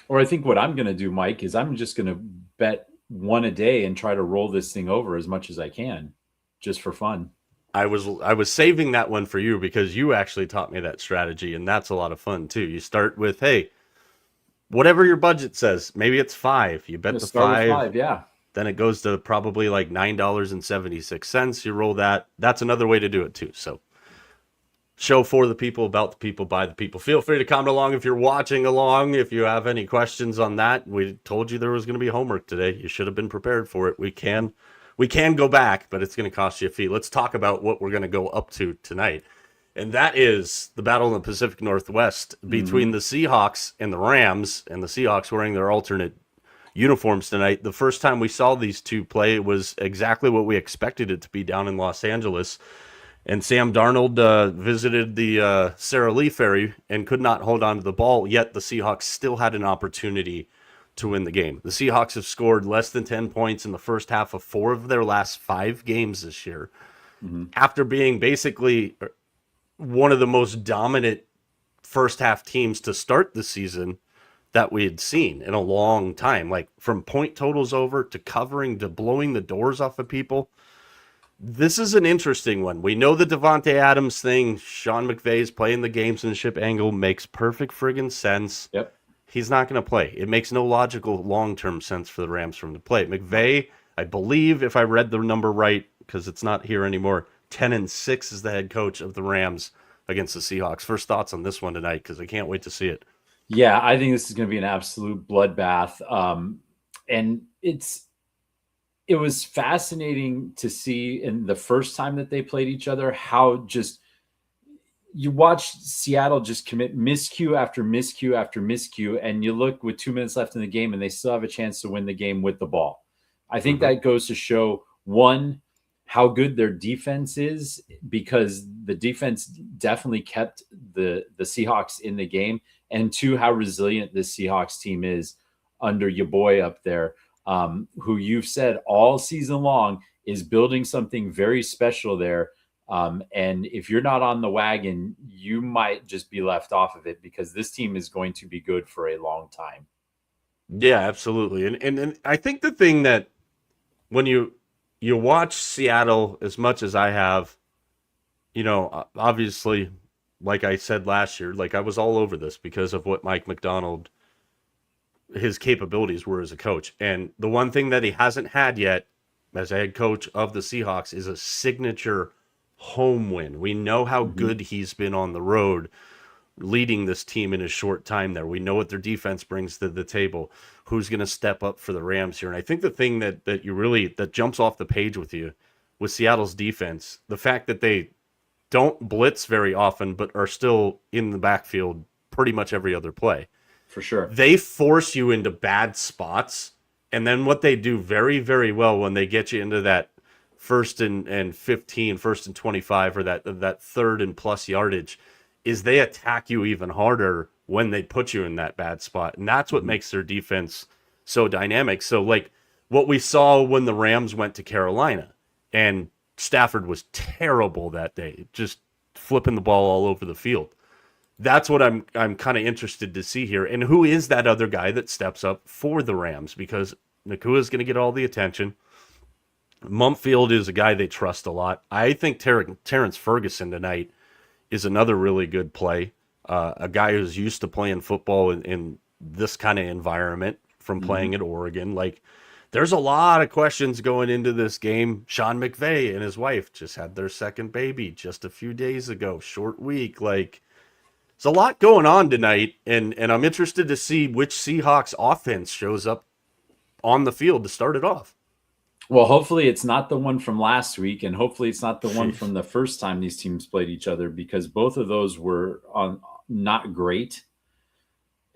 Speaker 2: Or I think what I'm going to do, Mike, is I'm just going to bet one a day and try to roll this thing over as much as I can, just for fun.
Speaker 1: I was saving that one for you because you actually taught me that strategy, and that's a lot of fun too. You start with, hey, whatever your budget says, maybe it's 5. You bet the 5,
Speaker 2: yeah.
Speaker 1: Then it goes to probably like $9.76. You roll that. That's another way to do it too. So, show for the people, about the people, by the people. Feel free to comment along if you're watching along. If you have any questions on that, we told you there was going to be homework today. You should have been prepared for it. We can go back, but it's going to cost you a fee. Let's talk about what we're going to go up to tonight. And that is the battle in the Pacific Northwest between the Seahawks and the Rams, and the Seahawks wearing their alternate uniforms tonight. The first time we saw these two play, it was exactly what we expected it to be down in Los Angeles. And Sam Darnold visited the Sara Lee Ferry and could not hold on to the ball, yet the Seahawks still had an opportunity to win the game. The Seahawks have scored less than 10 points in the first half of 4 of their last 5 games this year, after being basically one of the most dominant first half teams to start the season that we had seen in a long time. Like, from point totals over to covering to blowing the doors off of people. This is an interesting one. We know the Devontae Adams thing, Sean McVay's playing the gamesmanship angle, makes perfect friggin' sense.
Speaker 2: Yep. He's
Speaker 1: not going to play. It makes no logical long-term sense for the Rams for him to play. McVay, I believe, if I read the number right, because it's not here anymore, 10-6 is the head coach of the Rams against the Seahawks. First thoughts on this one tonight, because I can't wait to see it.
Speaker 2: Yeah, I think this is going to be an absolute bloodbath. And it was fascinating to see in the first time that they played each other, how just you watched Seattle just commit miscue after miscue after miscue, and you look with 2 minutes left in the game and they still have a chance to win the game with the ball. I think that goes to show, one, how good their defense is, because the defense definitely kept the Seahawks in the game, and 2, how resilient this Seahawks team is under your boy up there, who you've said all season long is building something very special there. And if you're not on the wagon, you might just be left off of it, because this team is going to be good for a long time.
Speaker 1: Yeah, absolutely. And I think the thing that when you watch Seattle as much as I have, obviously, like I said last year, like I was all over this because of what Mike McDonald, his capabilities were as a coach. And the one thing that he hasn't had yet as a head coach of the Seahawks is a signature home win. We know how good he's been on the road leading this team in a short time there. We know what their defense brings to the table, who's going to step up for the Rams here. And I think the thing that jumps off the page with you with Seattle's defense, the fact that they don't blitz very often, but are still in the backfield pretty much every other play.
Speaker 2: For sure.
Speaker 1: They force you into bad spots. And then what they do very, very well when they get you into that 1st and 15, 1st and 25, or that third and plus yardage, is they attack you even harder when they put you in that bad spot. And that's what makes their defense so dynamic. So, like what we saw when the Rams went to Carolina, and Stafford was terrible that day, just flipping the ball all over the field. That's what I'm kind of interested to see here. And who is that other guy that steps up for the Rams? Because Nakua is going to get all the attention. Mumfield is a guy they trust a lot. I think Terrence Ferguson tonight is another really good play. A guy who's used to playing football in this kind of environment from playing at Oregon. Like, there's a lot of questions going into this game. Sean McVay and his wife just had their second baby just a few days ago. Short week. Like, there's a lot going on tonight, and I'm interested to see which Seahawks offense shows up on the field to start it off.
Speaker 2: Well, hopefully it's not the one from last week, and hopefully it's not the one from the first time these teams played each other, because both of those were not great.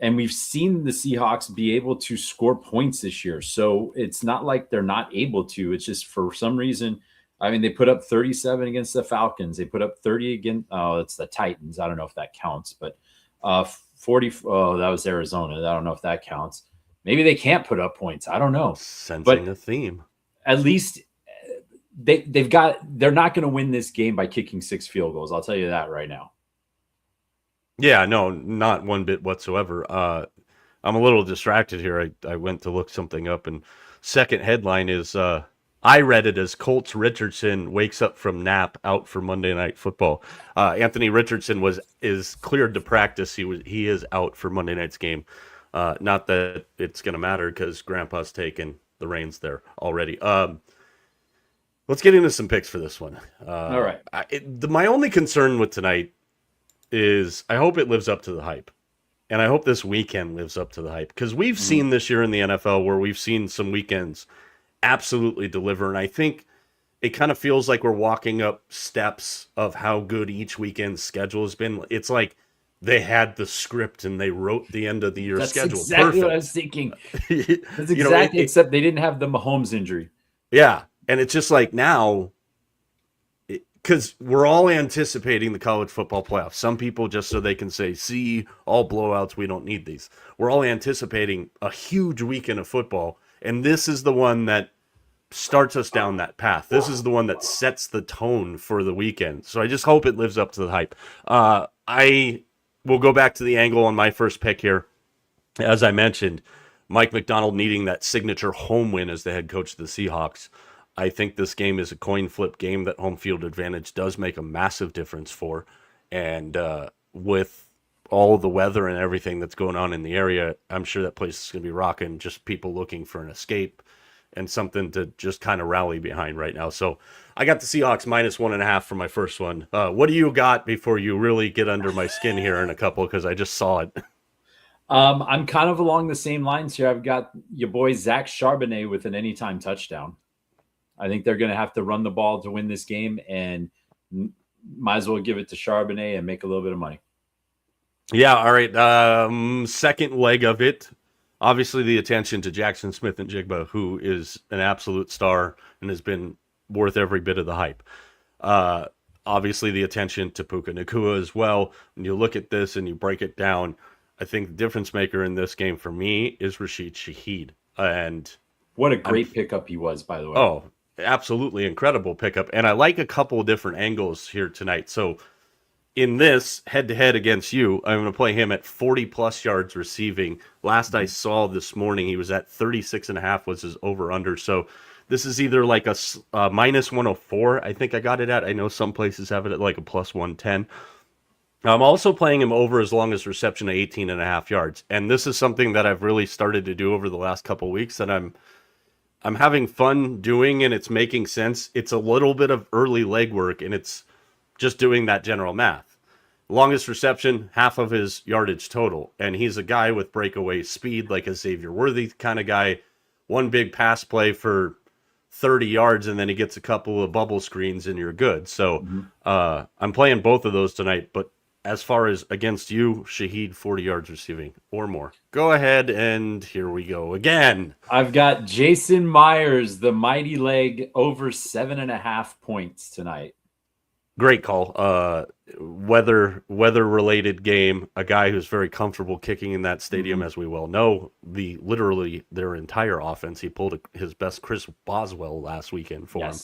Speaker 2: And we've seen the Seahawks be able to score points this year. So it's not like they're not able to. It's just for some reason, I mean, they put up 37 against the Falcons. They put up 30 against, it's the Titans. I don't know if that counts, but 40, that was Arizona. I don't know if that counts. Maybe they can't put up points. I don't know.
Speaker 1: Sensing a theme.
Speaker 2: At least they're not going to win this game by kicking 6 field goals. I'll tell you that right now. Yeah,
Speaker 1: no, not one bit whatsoever. I'm a little distracted here. I went to look something up, and second headline is I read it as Colts Richardson wakes up from nap out for Monday Night Football. Anthony Richardson is cleared to practice. He is out for Monday night's game. Not that it's going to matter because Grandpa's taken the reins there already. Let's get into some picks for this one.
Speaker 2: All right.
Speaker 1: My only concern with tonight is I hope it lives up to the hype. And I hope this weekend lives up to the hype. Because we've seen this year in the NFL where we've seen some weekends absolutely deliver. And I think it kind of feels like we're walking up steps of how good each weekend's schedule has been. It's like they had the script and they wrote the end of the year schedule.
Speaker 2: That's exactly what I was thinking. That's exactly, except they didn't have the Mahomes injury.
Speaker 1: Yeah. And it's just like now, because we're all anticipating the college football playoffs. Some people just so they can say, see, all blowouts, we don't need these. We're all anticipating a huge weekend of football, and this is the one that starts us down that path. This is the one that sets the tone for the weekend. So I just hope it lives up to the hype. I will go back to the angle on my first pick here. As I mentioned, Mike Macdonald needing that signature home win as the head coach of the Seahawks. I think this game is a coin flip game that home field advantage does make a massive difference for. And with all the weather and everything that's going on in the area, I'm sure that place is going to be rocking, just people looking for an escape and something to just kind of rally behind right now. So I got the Seahawks -1.5 for my first one. What do you got before you really get under my skin here in a couple? Because I just saw it.
Speaker 2: I'm kind of along the same lines here. I've got your boy Zach Charbonnet with an anytime touchdown. I think they're going to have to run the ball to win this game, and might as well give it to Charbonnet and make a little bit of money.
Speaker 1: Yeah, all right. Second leg of it, obviously the attention to Jackson Smith-Njigba, who is an absolute star and has been worth every bit of the hype. Obviously the attention to Puka Nacua as well. When you look at this and you break it down, I think the difference maker in this game for me is Rashid Shaheed. And
Speaker 2: what a great pickup he was, by the way.
Speaker 1: Oh, absolutely incredible pickup. And I like a couple of different angles here tonight. So in this head-to-head against you, I'm going to play him at 40-plus yards receiving. Last I saw this morning, he was at 36.5 was his over-under. So this is either like a -104, I think I got it at. I know some places have it at like a +110. I'm also playing him over as long as reception at 18.5 yards. And this is something that I've really started to do over the last couple of weeks that I'm having fun doing, and it's making sense. It's a little bit of early legwork, and it's just doing that general math. Longest reception, half of his yardage total. And he's a guy with breakaway speed, like a Xavier Worthy kind of guy. One big pass play for 30 yards, and then he gets a couple of bubble screens, and you're good. So I'm playing both of those tonight, but as far as against you, Shaheed, 40 yards receiving or more. Go ahead, and here we go again.
Speaker 2: I've got Jason Myers, the mighty leg, over 7.5 points tonight.
Speaker 1: Great call. Weather-related game. A guy who's very comfortable kicking in that stadium, as we well know. Literally their entire offense. He pulled his best Chris Boswell last weekend for him,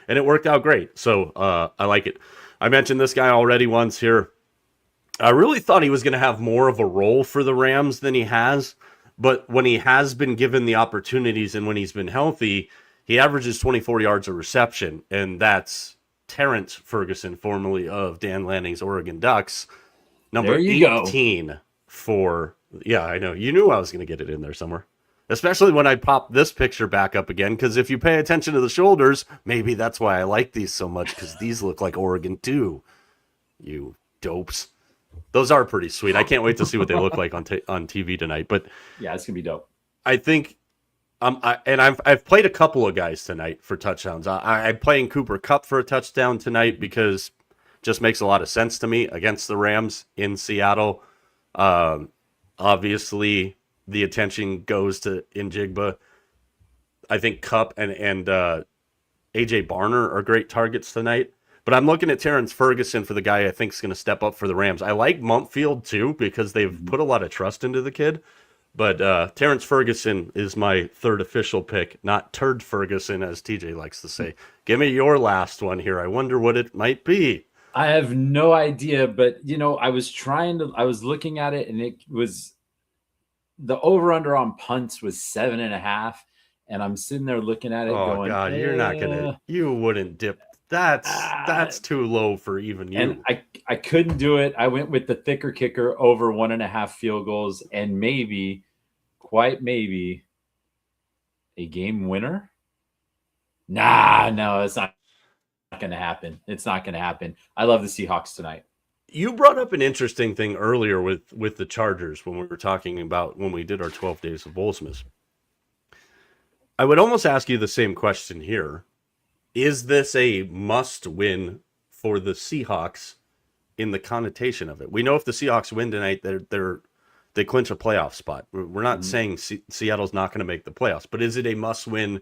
Speaker 1: and it worked out great. So I like it. I mentioned this guy already once here. I really thought he was going to have more of a role for the Rams than he has, but when he has been given the opportunities and when he's been healthy, he averages 24 yards of reception, and that's Terrence Ferguson, formerly of Dan Lanning's Oregon Ducks, number 18 for, yeah, I know. You knew I was going to get it in there somewhere. Especially when I pop this picture back up again, because if you pay attention to the shoulders, maybe that's why I like these so much, because these look like Oregon too. You dopes. Those are pretty sweet. I can't wait to see what they look like on TV tonight. But
Speaker 2: Yeah, it's gonna be dope.
Speaker 1: I think I've played a couple of guys tonight for touchdowns. I'm playing Cooper Kupp for a touchdown tonight because it just makes a lot of sense to me against the Rams in Seattle. Obviously, the attention goes to Njigba. I think Kupp and AJ Barner are great targets tonight. But I'm looking at Terrence Ferguson for the guy I think is going to step up for the Rams. I like Mumpfield too because they've put a lot of trust into the kid. But Terrence Ferguson is my third official pick, not Turd Ferguson, as TJ likes to say. Give me your last one here. I wonder what it might be.
Speaker 2: I have no idea, but I was looking at it, and it was the over-under on punts was 7.5, and I'm sitting there looking at it going,
Speaker 1: God, you're not gonna, you wouldn't dip. That's too low for even you.
Speaker 2: And I couldn't do it. I went with the thicker kicker over 1.5 field goals, and maybe, quite maybe, a game winner. No, it's not going to happen. It's not going to happen. I love the Seahawks tonight.
Speaker 1: You brought up an interesting thing earlier with the Chargers when we were talking about when we did our 12 days of Bowlsmas. I would almost ask you the same question here. Is this a must-win for the Seahawks in the connotation of it? We know if the Seahawks win tonight, they clinch a playoff spot. We're not saying Seattle's not going to make the playoffs, but is it a must-win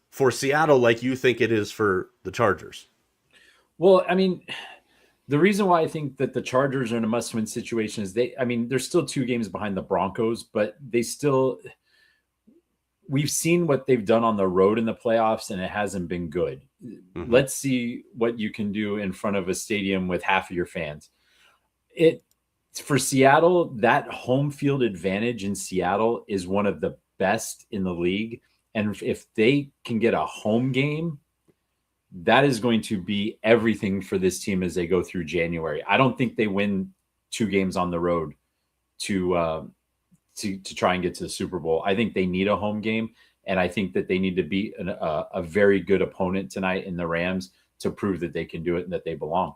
Speaker 1: for Seattle like you think it is for the Chargers?
Speaker 2: Well, I mean, the reason why I think that the Chargers are in a must-win situation is they're still 2 games behind the Broncos, but we've seen what they've done on the road in the playoffs, and it hasn't been good. Mm-hmm. Let's see what you can do in front of a stadium with half of your fans. For Seattle, that home field advantage in Seattle is one of the best in the league. And if they can get a home game, that is going to be everything for this team as they go through January. I don't think they win 2 games on the road to try and get to the Super Bowl. I think they need a home game, and I think that they need to beat a very good opponent tonight in the Rams to prove that they can do it and that they belong.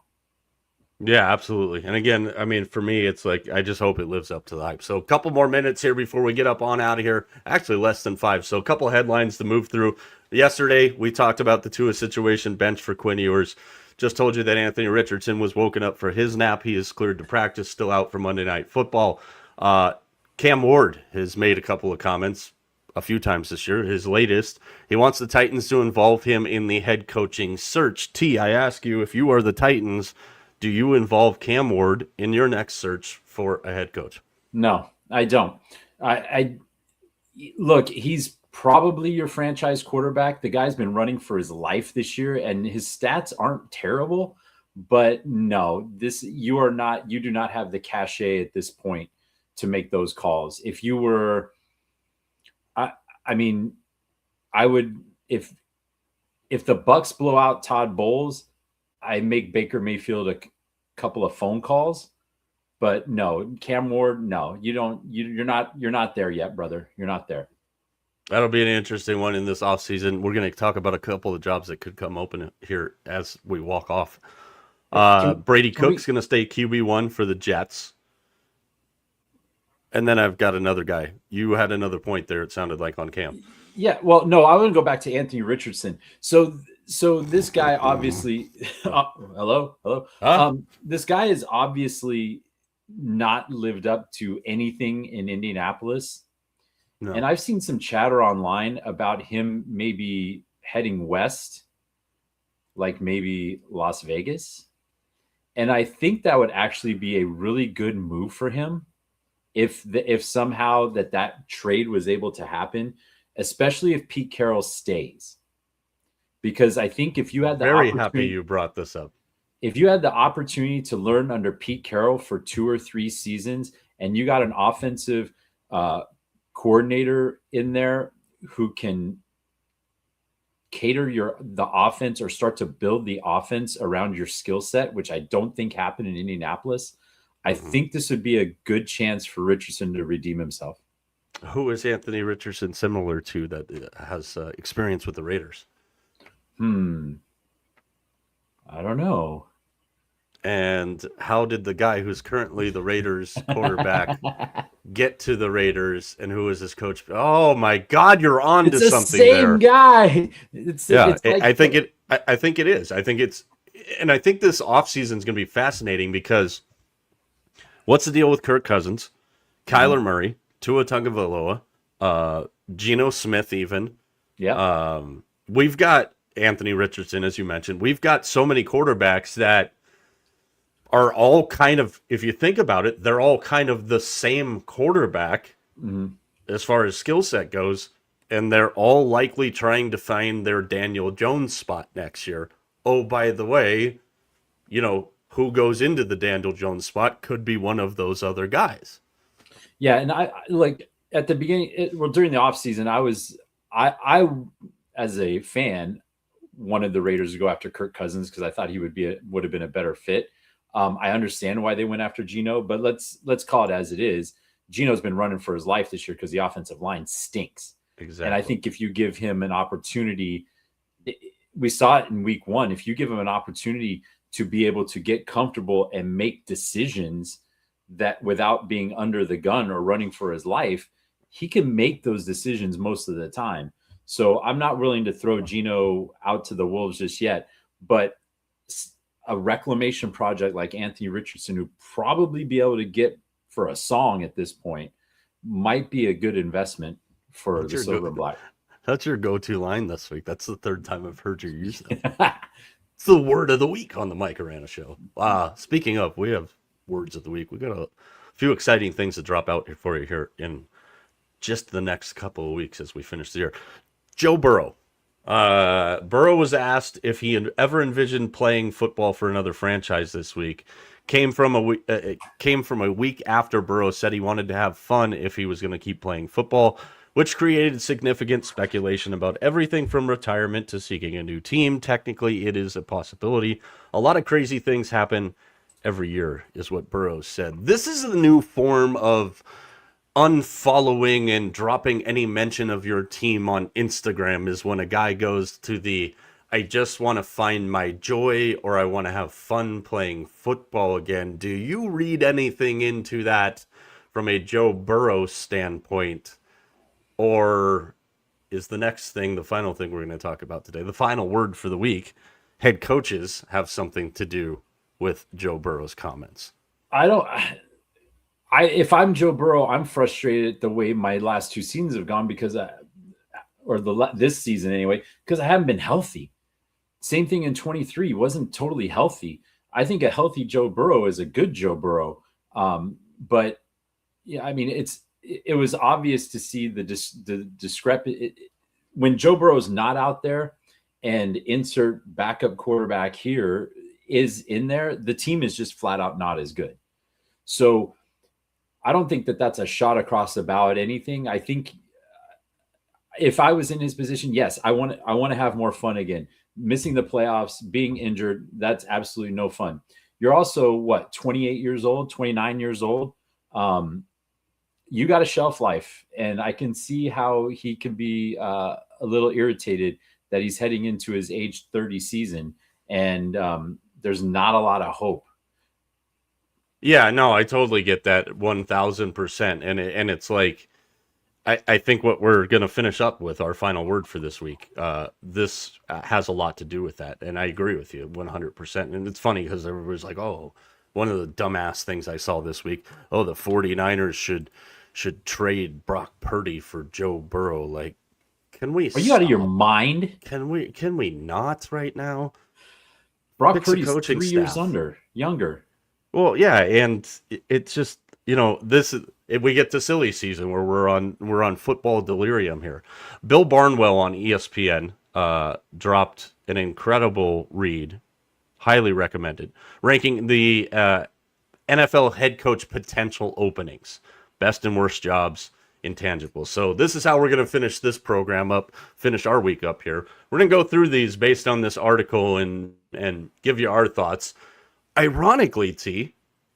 Speaker 1: Yeah, absolutely. And again, I mean, for me, it's like I just hope it lives up to the hype. So a couple more minutes here before we get up on out of here. Actually, less than 5. So a couple headlines to move through. Yesterday, we talked about the Tua situation, bench for Quinn Ewers. Just told you that Anthony Richardson was woken up for his nap. He is cleared to practice, still out for Monday Night Football. Cam Ward has made a couple of comments a few times this year. His latest, he wants the Titans to involve him in the head coaching search. T, I ask you, if you are the Titans, do you involve Cam Ward in your next search for a head coach?
Speaker 2: No, I don't. I look, he's probably your franchise quarterback. The guy's been running for his life this year, and his stats aren't terrible. But no, you do not have the cachet at this point to make those calls. If you were, I would, if the Bucks blow out Todd Bowles, I make Baker Mayfield a couple of phone calls. But no, Cam Ward, no, you don't. You're not there yet, brother. You're not there.
Speaker 1: That'll be an interesting one in this offseason. We're going to talk about a couple of jobs that could come open here as we walk off. Brady Cook's going to stay QB1 for the Jets. And then I've got another guy. You had another point there, it sounded like, on Cam.
Speaker 2: Yeah, well, no, I want to go back to Anthony Richardson. So this guy obviously hello.
Speaker 1: Huh?
Speaker 2: This guy has obviously not lived up to anything in Indianapolis. No. And I've seen some chatter online about him maybe heading west, like maybe Las Vegas. And I think that would actually be a really good move for him if somehow that trade was able to happen, especially if Pete Carroll stays. Because I think if you had the
Speaker 1: very happy you brought this up.
Speaker 2: If you had the opportunity to learn under Pete Carroll for 2 or 3 seasons, and you got an offensive coordinator in there who can cater the offense or start to build the offense around your skill set, which I don't think happened in Indianapolis, I think this would be a good chance for Richardson to redeem himself.
Speaker 1: Who is Anthony Richardson similar to that has experience with the Raiders?
Speaker 2: I don't know.
Speaker 1: And how did the guy who's currently the Raiders quarterback get to the Raiders, and who is his coach? Oh my God, you're on
Speaker 2: It's
Speaker 1: to
Speaker 2: the
Speaker 1: something
Speaker 2: same
Speaker 1: there.
Speaker 2: guy.
Speaker 1: Yeah,
Speaker 2: It's like
Speaker 1: I think it. I think it is. I think it's, and I think this offseason is going to be fascinating because what's the deal with Kirk Cousins, Kyler Murray, Tua Tagovailoa, Geno Smith, even.
Speaker 2: yeah.
Speaker 1: We've got Anthony Richardson, as you mentioned. We've got so many quarterbacks that are all kind of, if you think about it, they're all kind of the same quarterback as far as skill set goes, and they're all likely trying to find their Daniel Jones spot next year. Oh, by the way, who goes into the Daniel Jones spot could be one of those other guys.
Speaker 2: Yeah, and I like at the beginning, during the offseason, I as a fan wanted the Raiders to go after Kirk Cousins because I thought he would have been a better fit. I understand why they went after Geno, but let's call it as it is. Geno's been running for his life this year because the offensive line stinks.
Speaker 1: Exactly.
Speaker 2: And I think if you give him an opportunity, we saw it in week 1. If you give him an opportunity to be able to get comfortable and make decisions that without being under the gun or running for his life, he can make those decisions most of the time. So I'm not willing to throw Geno out to the wolves just yet, but a reclamation project like Anthony Richardson, who probably be able to get for a song at this point, might be a good investment for the Silver and Black.
Speaker 1: That's your go-to line this week. That's the third time I've heard you use that. It's the word of the week on the Mike Arana Show. Speaking of, we have words of the week. We got a few exciting things to drop out for you here in just the next couple of weeks as we finish the year. Joe Burrow. Burrow was asked if he had ever envisioned playing football for another franchise this week. Came from a week after Burrow said he wanted to have fun if he was going to keep playing football, which created significant speculation about everything from retirement to seeking a new team. Technically, it is a possibility. A lot of crazy things happen every year, is what Burrow said. This is a new form of unfollowing and dropping any mention of your team on Instagram, is when a guy goes to the I just want to find my joy, or I want to have fun playing football again. Do you read anything into that from a Joe Burrow standpoint? Or is the next thing, the final thing we're going to talk about today, the final word for the week, head coaches have something to do with Joe Burrow's comments?
Speaker 2: If I'm Joe Burrow, I'm frustrated the way my last 2 seasons have gone because this season anyway, because I haven't been healthy. Same thing in 23, wasn't totally healthy. I think a healthy Joe Burrow is a good Joe Burrow. But yeah, I mean, it was obvious to see the discrepancy when Joe Burrow's not out there and insert backup quarterback here is in there. The team is just flat out not as good. So I don't think that that's a shot across the bow at anything. I think if I was in his position, yes, I want to have more fun again. Missing the playoffs, being injured, that's absolutely no fun. You're also 28 years old, 29 years old. You got a shelf life, and I can see how he can be a little irritated that he's heading into his age 30 season, and there's not a lot of hope.
Speaker 1: Yeah, no, I totally get that 1,000%. And it's like, I think what we're going to finish up with, our final word for this week, this has a lot to do with that. And I agree with you 100%. And it's funny because everybody's like, oh, one of the dumbass things I saw this week, oh, the 49ers should trade Brock Purdy for Joe Burrow. Like, can we
Speaker 2: Are you out of your mind?
Speaker 1: Can we not right now?
Speaker 2: Brock Purdy's 3 years younger.
Speaker 1: Well, yeah, and it's just, we get to silly season where we're on football delirium here. Bill Barnwell on ESPN dropped an incredible read, highly recommended, ranking the NFL head coach potential openings, best and worst jobs, intangibles. So this is how we're going to finish this program up, finish our week up here. We're going to go through these based on this article and give you our thoughts. Ironically, T,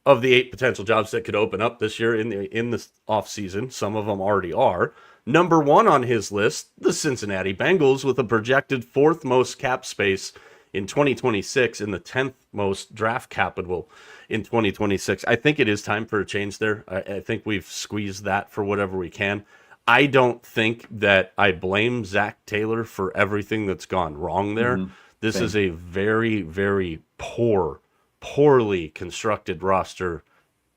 Speaker 1: of the 8 potential jobs that could open up this year in the off season. Some of them already are. Number 1 on his list, the Cincinnati Bengals, with a projected 4th most cap space in 2026 and the 10th most draft capital in 2026. I think it is time for a change there. I think we've squeezed that for whatever we can. I don't think that I blame Zach Taylor for everything that's gone wrong there. This is a very, very poorly constructed roster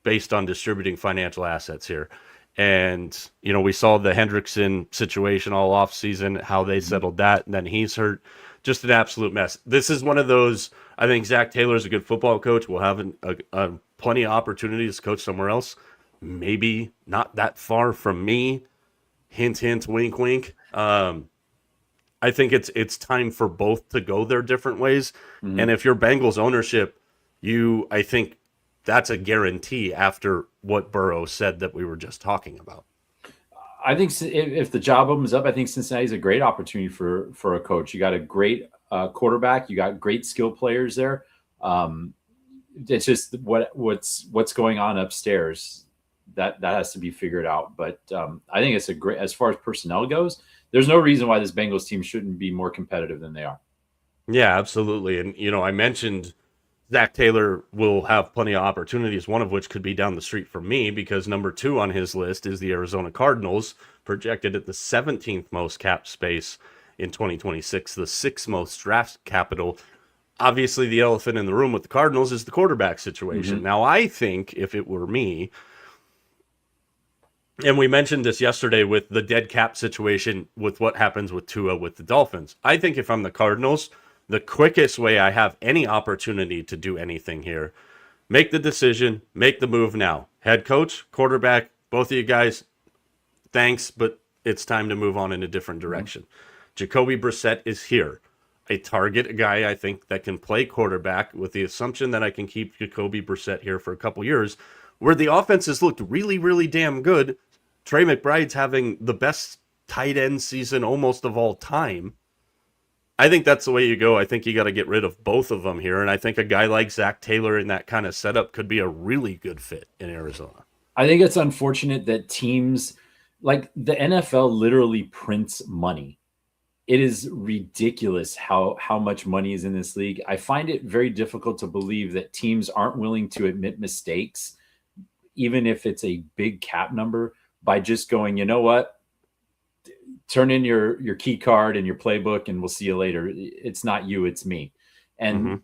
Speaker 1: based on distributing financial assets here. And, you know, we saw the Hendrickson situation all off season, how they settled that, and then he's hurt. Just an absolute mess. This is one of those, I think Zach Taylor is a good football coach. We'll have plenty of opportunities to coach somewhere else. Maybe not that far from me. Hint, hint, wink, wink. I think it's time for both to go their different ways. And if you're Bengals ownership, I think that's a guarantee after what Burrow said that we were just talking about.
Speaker 2: I think if the job opens up, I think Cincinnati's a great opportunity for a coach. You got a great quarterback. You got great skill players there. It's just what's going on upstairs that has to be figured out. But I think it's a great, as far as personnel goes, there's no reason why this Bengals team shouldn't be more competitive than they are.
Speaker 1: Yeah, absolutely. And, you know, I mentioned Zach Taylor will have plenty of opportunities, one of which could be down the street from me, because number 2 on his list is the Arizona Cardinals, projected at the 17th most cap space in 2026, the 6th most draft capital. Obviously, the elephant in the room with the Cardinals is the quarterback situation. Now, I think if it were me, and we mentioned this yesterday with the dead cap situation with what happens with Tua with the Dolphins, I think if I'm the Cardinals, the quickest way I have any opportunity to do anything here, make the decision, make the move now. Head coach, quarterback, both of you guys, thanks, but it's time to move on in a different direction. Jacoby Brissett is here. I target a guy I think that can play quarterback with the assumption that I can keep Jacoby Brissett here for a couple years, where the offense has looked really, really damn good. Trey McBride's having the best tight end season almost of all time. I think that's the way you go. I think you got to get rid of both of them here. And I think a guy like Zach Taylor in that kind of setup could be a really good fit in Arizona.
Speaker 2: I think it's unfortunate that teams like the NFL literally prints money. It is ridiculous how much money is in this league. I find it very difficult to believe that teams aren't willing to admit mistakes, even if it's a big cap number, by just going, you know what? Turn in your key card and your playbook and we'll see you later. It's not you, it's me. And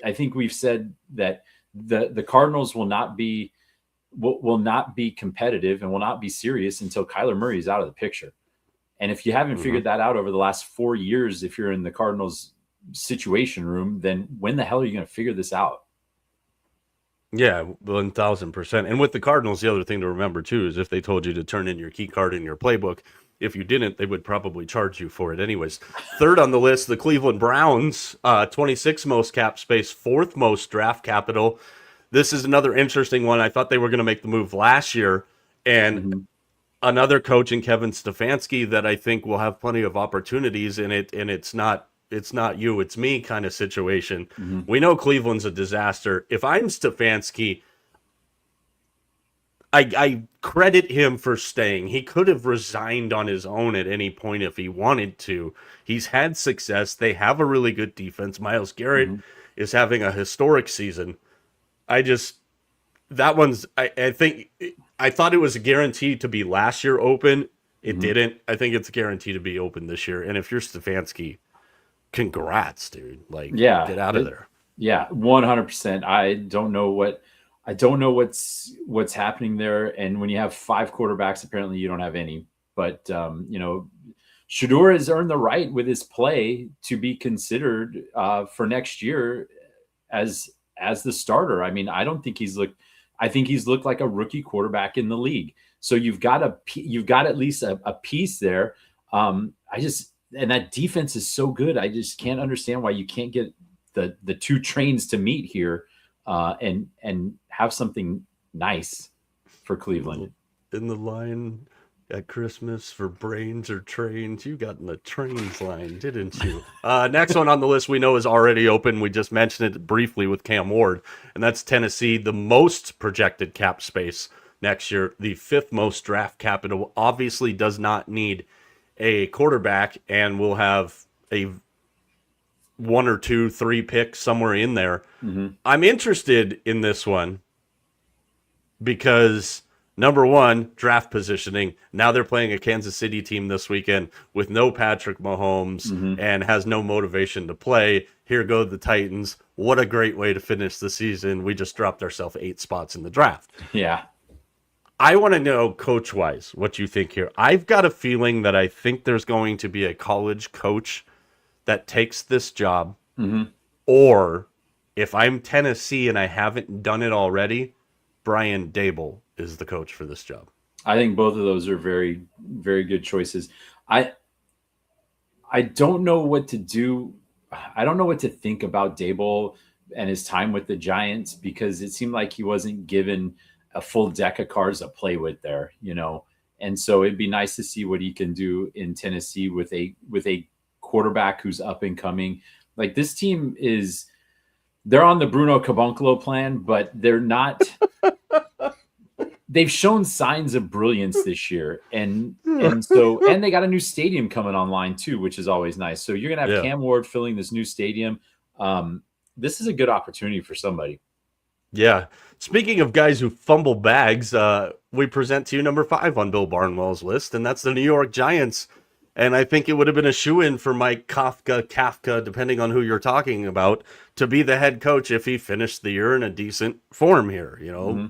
Speaker 2: I think we've said that the Cardinals will not be competitive and will not be serious until Kyler Murray is out of the picture. And if you haven't figured that out over the last 4 years, if you're in the Cardinals situation room, then when the hell are you going to figure this out?
Speaker 1: Yeah, 1,000%. And with the Cardinals, the other thing to remember too is if they told you to turn in your key card and your playbook, if you didn't, they would probably charge you for it anyways. 3rd on the list, the Cleveland Browns, 26th most cap space, 4th most draft capital. This is another interesting one. I thought they were going to make the move last year, and another coach in Kevin Stefanski that I think will have plenty of opportunities in it, and it's not you, it's me kind of situation. We know Cleveland's a disaster. If I'm Stefanski, I credit him for staying. He could have resigned on his own at any point if he wanted to. He's had success. They have a really good defense. Myles Garrett is having a historic season. I think I thought it was a guarantee to be last year open. It didn't. I think it's a guarantee to be open this year. And if you're Stefanski, congrats, dude. Like, get out of there.
Speaker 2: Yeah, 100%. I don't know what's happening there. And when you have 5 quarterbacks, apparently you don't have any. But Shedeur has earned the right with his play to be considered for next year as the starter. I mean, I think he's looked like a rookie quarterback in the league. So you've got at least a piece there. And that defense is so good. I just can't understand why you can't get the 2 trains to meet here and have something nice for Cleveland.
Speaker 1: In the line At Christmas for brains or trains, you got in the trains line, didn't you? Next one on the list we know is already open. We just mentioned it briefly with Cam Ward, and that's Tennessee, the most projected cap space next year, the fifth most draft capital. Obviously, does not need a quarterback, and will have a 1 or 2, 3 picks somewhere in there. I'm interested in this one because number one, draft positioning. Now they're playing a Kansas City team this weekend with no Patrick Mahomes and has no motivation to play. Here go the Titans. What a great way to finish the season. We just dropped ourselves 8 spots in the draft.
Speaker 2: Yeah.
Speaker 1: I want to know, coach-wise, what you think here. I've got a feeling that I think there's going to be a college coach that takes this job, or if I'm Tennessee and I haven't done it already, Brian Dable is the coach for this job.
Speaker 2: I think both of those are very, very good choices. I don't know what to do. I don't know what to think about Dable and his time with the Giants, because it seemed like he wasn't given a full deck of cards to play with there, And so it'd be nice to see what he can do in Tennessee with a quarterback who's up and coming. Like, this team they're on the Bruno Caboclo plan, but they're not. They've shown signs of brilliance this year, and they got a new stadium coming online too, which is always nice. So you're gonna have Cam Ward filling this new stadium. This is a good opportunity for somebody.
Speaker 1: Yeah. Speaking of guys who fumble bags, we present to you number 5 on Bill Barnwell's list, and that's the New York Giants. And I think it would have been a shoo-in for Mike Kafka, depending on who you're talking about, to be the head coach if he finished the year in a decent form here.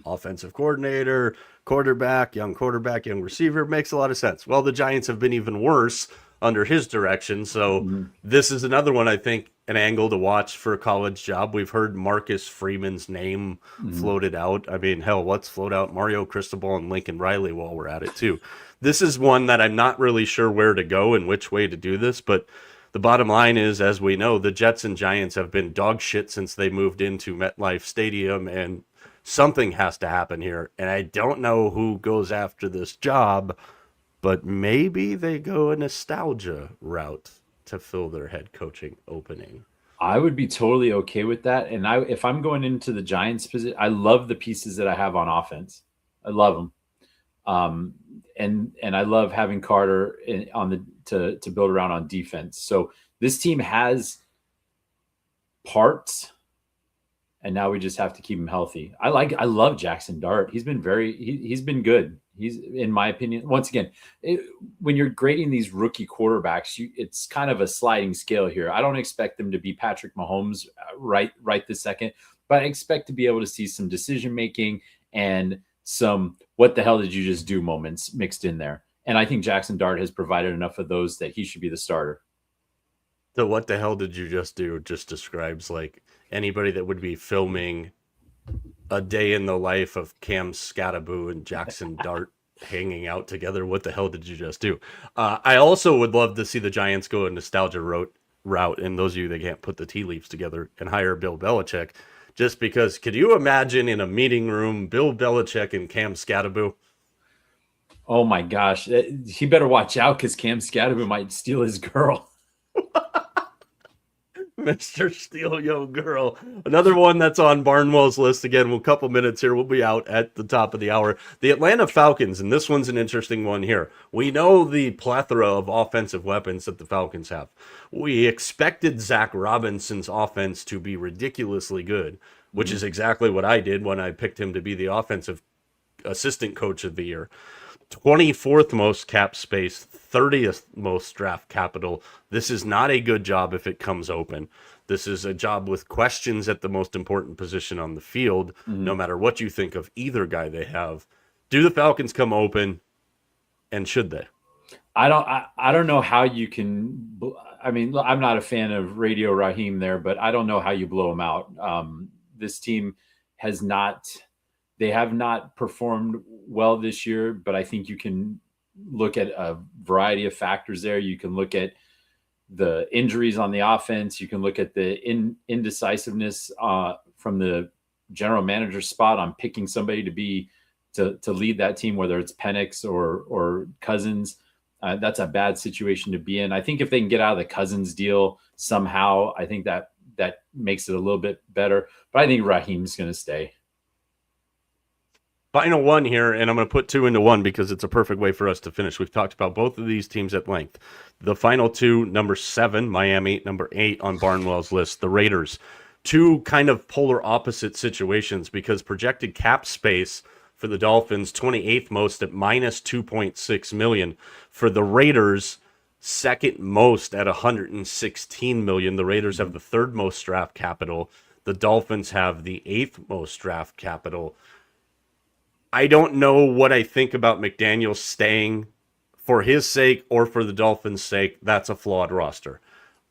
Speaker 1: Offensive coordinator, young quarterback, young receiver, makes a lot of sense. Well, the Giants have been even worse under his direction. So this is another one, I think, an angle to watch for a college job. We've heard Marcus Freeman's name floated out. I mean, hell, let's float out Mario Cristobal and Lincoln Riley while we're at it too. This is one that I'm not really sure where to go and which way to do this, but the bottom line is, as we know, the Jets and Giants have been dog shit since they moved into MetLife Stadium, and something has to happen here. And I don't know who goes after this job, but maybe they go a nostalgia route to fill their head coaching opening.
Speaker 2: I would be totally okay with that. And if I'm going into the Giants position, I love the pieces that I have on offense. I love them. And I love having Carter to build around on defense. So this team has parts, and now we just have to keep him healthy. I love Jackson Dart. He's been he's been good. He's, in my opinion, once again, when you're grading these rookie quarterbacks, it's kind of a sliding scale here. I don't expect them to be Patrick Mahomes right this second, but I expect to be able to see some decision making and some "what the hell did you just do" moments mixed in there. And I think Jackson Dart has provided enough of those that he should be the starter.
Speaker 1: So what the hell did you just do just describes like anybody that would be filming a day in the life of Cam Scattaboo and Jackson Dart hanging out together. What the hell did you just do? I also would love to see the Giants go a nostalgia route, and those of you that can't put the tea leaves together, and hire Bill Belichick. Just because, could you imagine in a meeting room, Bill Belichick and Cam Scattaboo?
Speaker 2: Oh my gosh. He better watch out, because Cam Scattaboo might steal his girl.
Speaker 1: Mr. Steal Yo Girl. Another one that's on Barnwell's list. Again, a couple minutes here. We'll be out at the top of the hour. The Atlanta Falcons, and this one's an interesting one here. We know the plethora of offensive weapons that the Falcons have. We expected Zach Robinson's offense to be ridiculously good, which is exactly what I did when I picked him to be the offensive assistant coach of the year. 24th most cap space, 30th most draft capital. This is not a good job if it comes open. This is a job with questions at the most important position on the field, no matter what you think of either guy they have. Do the Falcons come open, and should they?
Speaker 2: I don't know how you can. I mean, I'm not a fan of Radio Raheem there, but I don't know how you blow them out. This team has not. They have not performed well this year, but I think you can look at a variety of factors there. You can look at the injuries on the offense. You can look at the indecisiveness from the general manager spot on picking somebody to be to lead that team, whether it's Penix or Cousins. That's a bad situation to be in. I think if they can get out of the Cousins deal somehow, I think that makes it a little bit better. But I think Raheem's going to stay.
Speaker 1: Final one here, and I'm going to put two into one because it's a perfect way for us to finish. We've talked about both of these teams at length. The final two, number 7, Miami, number 8 on Barnwell's list, the Raiders. Two kind of polar opposite situations because projected cap space for the Dolphins, 28th most at minus 2.6 million. For the Raiders, second most at 116 million. The Raiders have the third most draft capital. The Dolphins have the 8th most draft capital. I don't know what I think about McDaniel staying for his sake or for the Dolphins' sake. That's a flawed roster.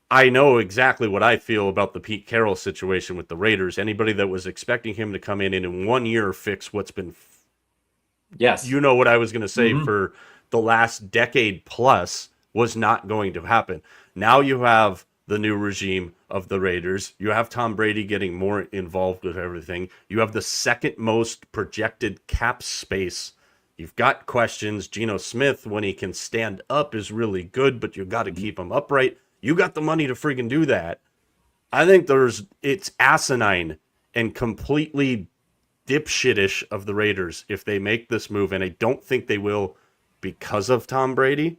Speaker 1: I know exactly what I feel about the Pete Carroll situation with the Raiders. Anybody that was expecting him to come in and in 1 year fix what's been,
Speaker 2: yes,
Speaker 1: you know what I was going to say, for the last decade plus was not going to happen. Now you have the new regime of the Raiders. You have Tom Brady getting more involved with everything. You have the second most projected cap space. You've got questions. Geno Smith, when he can stand up, is really good, but you've got to keep him upright. You got the money to freaking do that. I think it's asinine and completely dipshitish of the Raiders if they make this move, and I don't think they will because of Tom Brady.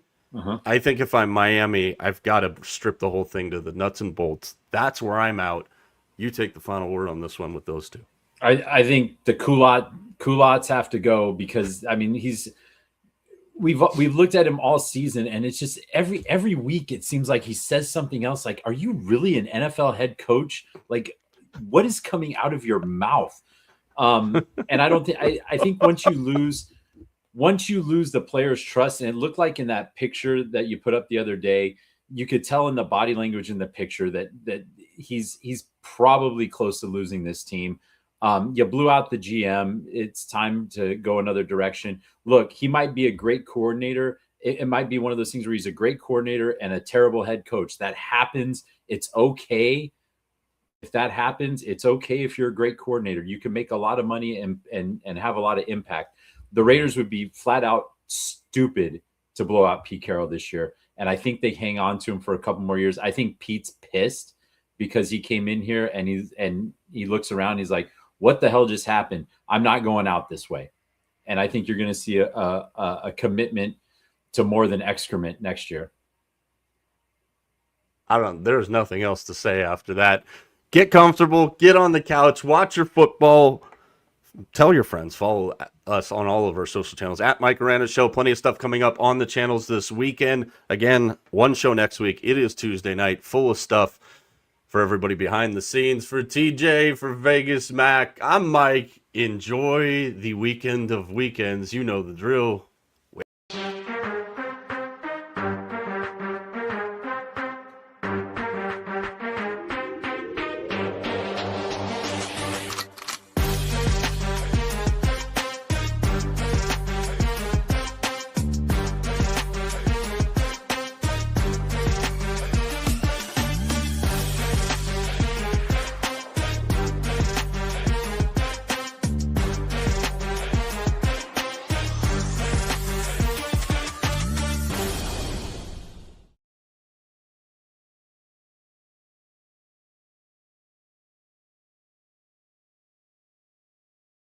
Speaker 1: I think if I'm Miami, I've got to strip the whole thing to the nuts and bolts. That's where I'm out. You take the final word on this one with those two.
Speaker 2: I think the culottes have to go because I mean we've looked at him all season and it's just every week it seems like he says something else. Like, are you really an NFL head coach? Like, what is coming out of your mouth? And I don't think I think once you lose the player's trust, and it looked like in that picture that you put up the other day, you could tell in the body language in the picture that he's probably close to losing this team. You blew out the GM. It's time to go another direction. Look, he might be a great coordinator. It might be one of those things where he's a great coordinator and a terrible head coach. That happens. It's okay. If that happens, it's okay if you're a great coordinator. You can make a lot of money and have a lot of impact. The Raiders would be flat out stupid to blow out Pete Carroll this year. And I think they hang on to him for a couple more years. I think Pete's pissed because he came in here and he looks around. He's like, what the hell just happened? I'm not going out this way. And I think you're going to see a commitment to more than excrement next year.
Speaker 1: There's nothing else to say after that. Get comfortable, get on the couch, watch your football. Tell your friends, follow us on all of our social channels at Mike Arana Show. Plenty of stuff coming up on the channels this weekend. Again, one show next week. It is Tuesday night, full of stuff for everybody behind the scenes. For TJ, for Vegas Mac, I'm Mike. Enjoy the weekend of weekends. You know the drill.